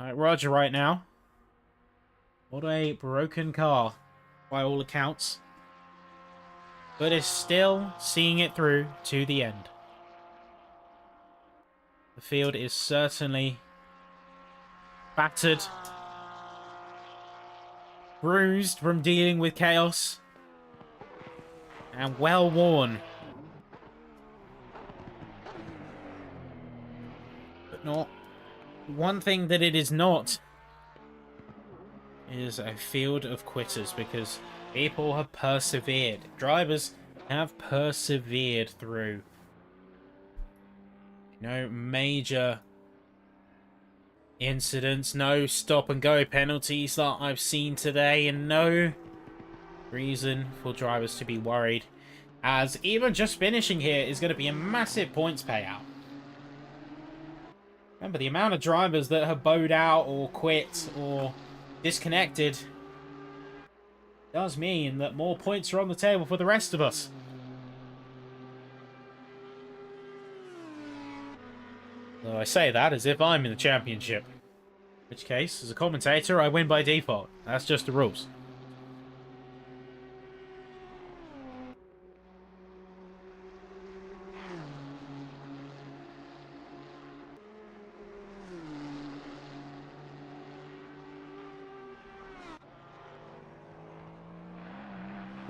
Alright, Roger right now. What a broken car, by all accounts. But is still seeing it through to the end. The field is certainly battered, bruised from dealing with chaos. and well worn. But not. One thing that it is not is a field of quitters, because people have persevered. Drivers have persevered through. No major incidents, no stop and go penalties that I've seen today, and no reason for drivers to be worried, as even just finishing here is going to be a massive points payout. Remember, the amount of drivers that have bowed out or quit or disconnected does mean that more points are on the table for the rest of us. Though I say that as if I'm in the championship. In which case, as a commentator, I win by default. That's just the rules.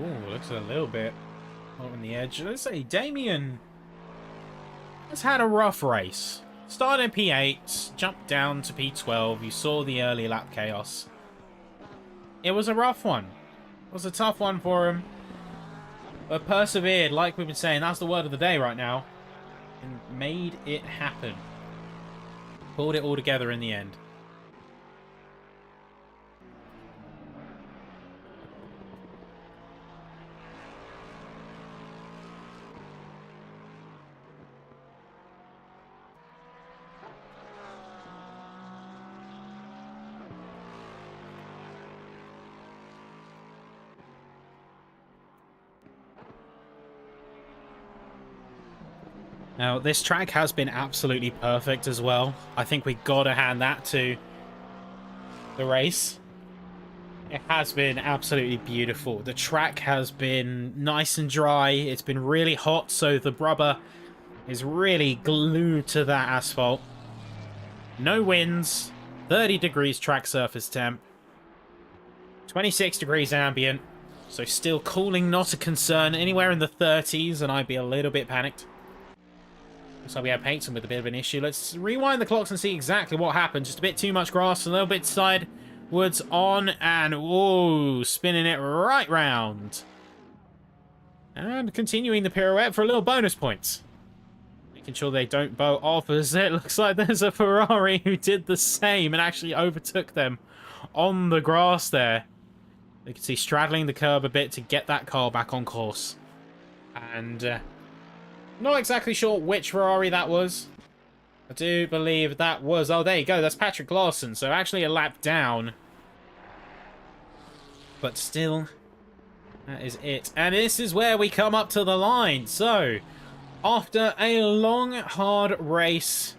Ooh, looks a little bit on the edge. Let's say Damien has had a rough race. Started P8, jumped down to P12. You saw the early lap chaos. It was a rough one. It was a tough one for him. But persevered, like we've been saying. That's the word of the day right now. And made it happen. Pulled it all together in the end. Now, this track has been absolutely perfect as well. I think we got to hand that to the race. It has been absolutely beautiful. The track has been nice and dry. It's been really hot, so the rubber is really glued to that asphalt. No winds. 30 degrees track surface temp. 26 degrees ambient. So still cooling, not a concern. Anywhere in the 30s, and I'd be a little bit panicked. Looks like we have Peyton with a bit of an issue. Let's rewind the clocks and see exactly what happened. Just a bit too much grass, a little bit sidewards on, and whoa, spinning it right round. And continuing the pirouette for a little bonus points. Making sure they don't bow off, as it looks like there's a Ferrari who did the same and actually overtook them on the grass there. You can see straddling the curb a bit to get that car back on course. And not exactly sure which Ferrari that was. I do believe that was... Oh, there you go. That's Patrick Lawson. So actually a lap down. But still, that is it. And this is where we come up to the line. So, after a long, hard race,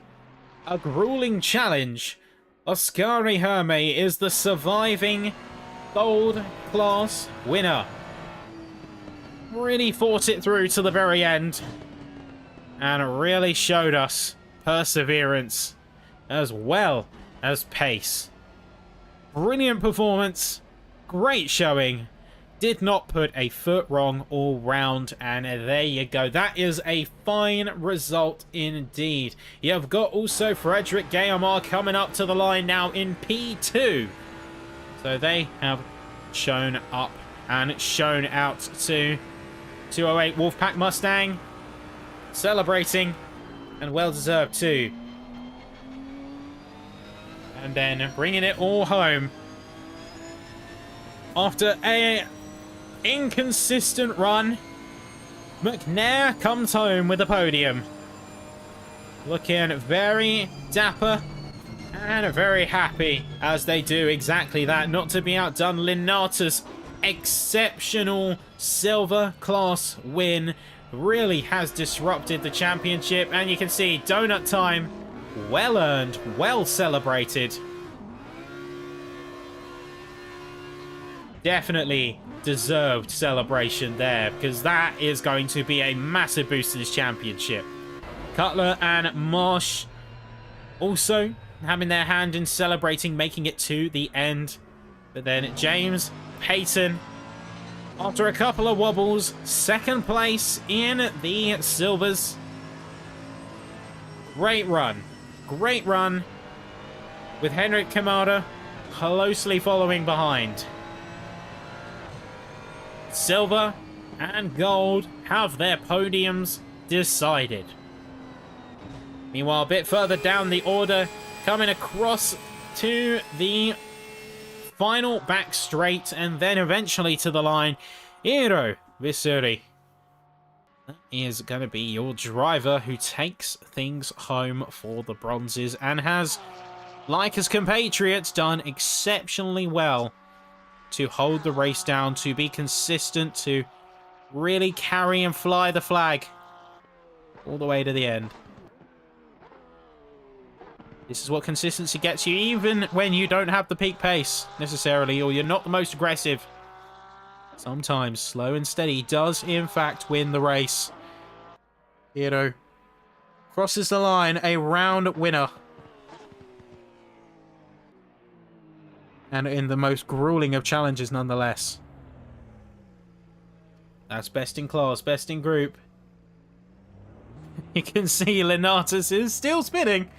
a grueling challenge, Oscari Herme is the surviving gold class winner. Really fought it through to the very end. And really showed us perseverance as well as pace. Brilliant performance. Great showing. Did not put a foot wrong all round. And there you go. That is a fine result indeed. You've got also Frederick Guillemard coming up to the line now in P2. So they have shown up and shown out to 208 Wolfpack Mustang. Celebrating, and well deserved too. And then bringing it all home after a inconsistent run. McNair comes home with a podium, looking very dapper and very happy as they do exactly that. Not to be outdone, Linata's exceptional silver class win really has disrupted the championship, and you can see donut time, well earned, well celebrated. Definitely deserved celebration there, because that is going to be a massive boost to this championship. Cutler and Marsh also having their hand in celebrating, making it to the end. But then James, Peyton, After a couple of wobbles, second place in the Silvers. Great run. Great run. With Henrik Kamada closely following behind. Silver and gold have their podiums decided. Meanwhile, a bit further down the order, coming across to the final back straight and then eventually to the line, Eero Visuri. That is going to be your driver who takes things home for the bronzes and has, like his compatriots, done exceptionally well to hold the race down, to be consistent, to really carry and fly the flag all the way to the end. This is what consistency gets you, even when you don't have the peak pace, necessarily, or you're not the most aggressive. Sometimes slow and steady does, in fact, win the race. Eero crosses the line, a round winner. And in the most grueling of challenges, nonetheless. That's best in class, best in group. You can see Lenatus is still spinning.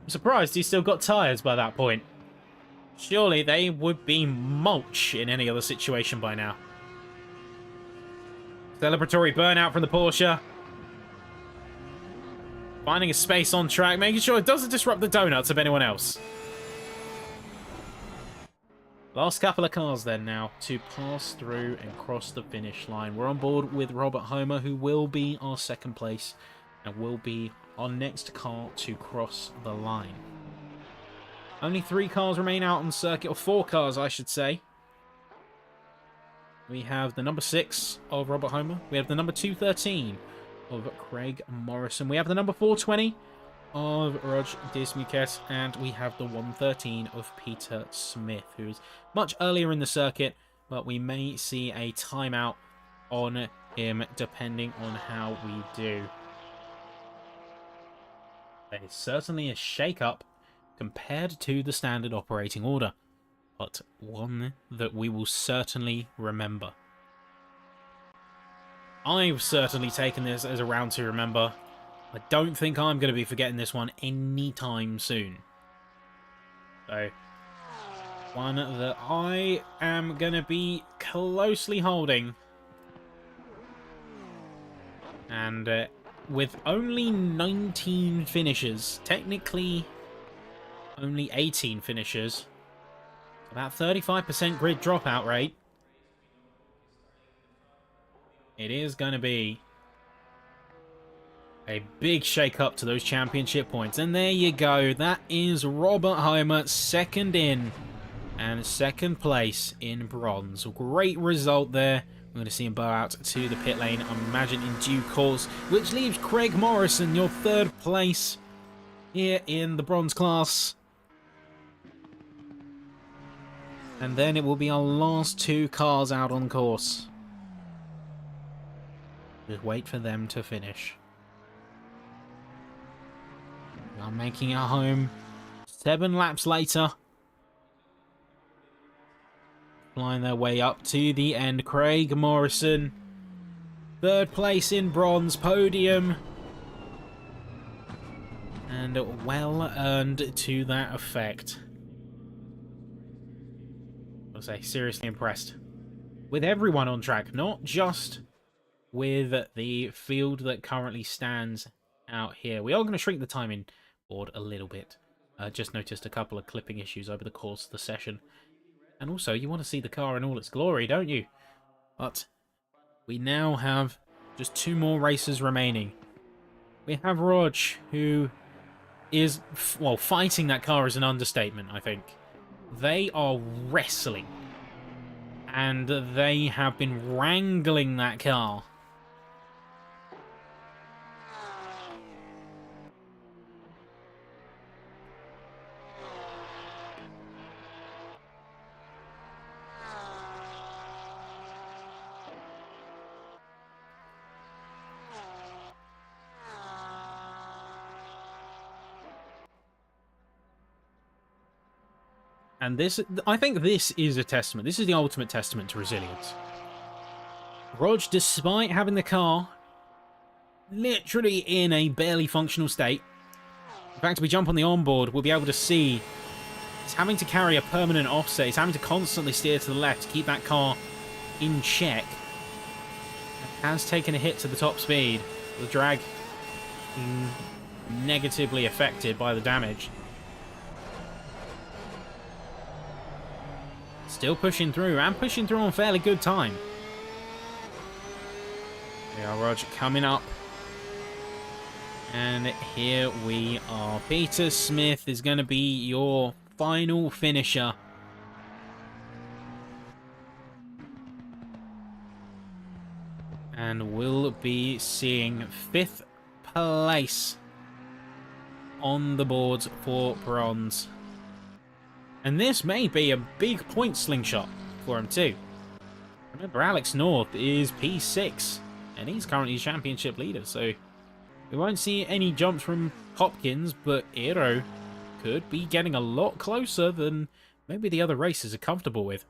I'm surprised he's still got tyres by that point. Surely they would be mulch in any other situation by now. Celebratory burnout from the Porsche. Finding a space on track, making sure it doesn't disrupt the donuts of anyone else. Last couple of cars then now to pass through and cross the finish line. We're on board with Robert Homer, who will be our second place and will be our next car to cross the line. Only 3 cars remain out on the circuit, or 4 cars, I should say. We have the number 6 of Robert Homer. We have the number 213 of Craig Morrison. We have the number 420 of Rog Dismuket, and we have the 113 of Peter Smith, who is much earlier in the circuit, but we may see a timeout on him depending on how we do. That is certainly a shake-up compared to the standard operating order, but one that we will certainly remember. I've certainly taken this as a round to remember. I don't think I'm going to be forgetting this one anytime soon. So, one that I am going to be closely holding. And with only 19 finishes, technically only 18 finishes, about 35% grid dropout rate, it is going to be a big shake-up to those championship points. And there you go. That is Robert Homer, second in and second place in bronze. Great result there. We're going to see him bow out to the pit lane, I imagine, in due course, which leaves Craig Morrison, your third place here in the bronze class. And then it will be our last 2 cars out on course. Just wait for them to finish. We are making our home 7 laps later. Flying their way up to the end. Craig Morrison, third place in bronze, podium. And well earned to that effect. I'll say, seriously impressed with everyone on track, not just with the field that currently stands out here. We are going to shrink the timing board a little bit. Just noticed a couple of clipping issues over the course of the session. And also, you want to see the car in all its glory, don't you? But we now have just 2 more races remaining. We have Rog, who is, well, fighting that car is an understatement, I think. They are wrestling. And they have been wrangling that car. And this, I think this is a testament. This is the ultimate testament to resilience. Rog, despite having the car literally in a barely functional state, in fact, if we jump on the onboard, we'll be able to see it's having to carry a permanent offset. It's having to constantly steer to the left to keep that car in check. It has taken a hit to the top speed. The drag negatively affected by the damage. Still pushing through, and pushing through on fairly good time. Yeah, Roger coming up. And here we are. Peter Smith is going to be your final finisher. And we'll be seeing 5th place on the board for bronze. And this may be a big point slingshot for him too. Remember, Alex North is P6, and he's currently championship leader, so we won't see any jumps from Hopkins, but Aero could be getting a lot closer than maybe the other racers are comfortable with.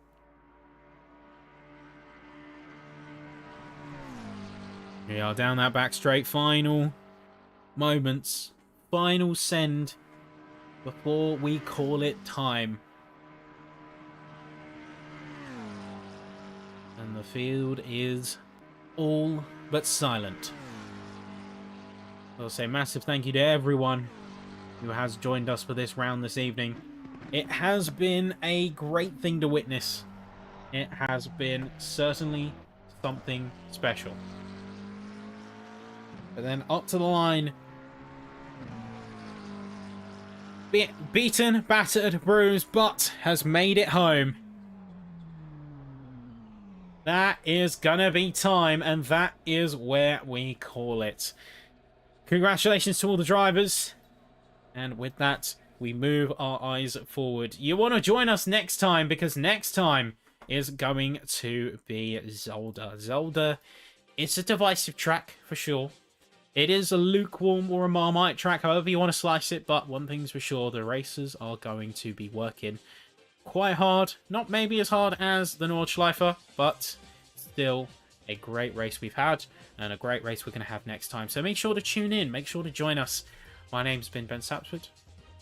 We are down that back straight. Final moments. Final send before we call it time. And the field is all but silent. I'll say massive thank you to everyone who has joined us for this round this evening. It has been a great thing to witness. It has been certainly something special. But then up to the line. Beaten, battered, bruised, but has made it home. That is gonna be time, and that is where we call it. Congratulations to all the drivers. And with that, we move our eyes forward. You want to join us next time, because next time is going to be Zolder. Zolder, it's a divisive track for sure. It is a lukewarm or a Marmite track, however you want to slice it, but one thing's for sure, the racers are going to be working quite hard. Not maybe as hard as the Nordschleife, but still a great race we've had, and a great race we're going to have next time. So make sure to tune in, make sure to join us. My name's been Ben Sapsford.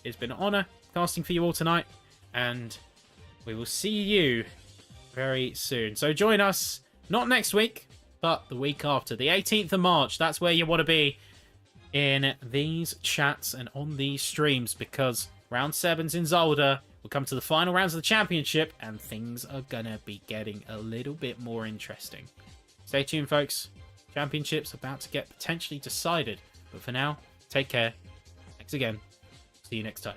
It's been an honour casting for you all tonight, and we will see you very soon. So join us, not next week, but the week after, the 18th of March. That's where you want to be in these chats and on these streams, because round 7's in Zolder. We'll come to the final rounds of the championship, and things are going to be getting a little bit more interesting. Stay tuned, folks. Championship's about to get potentially decided. But for now, take care. Thanks again. See you next time.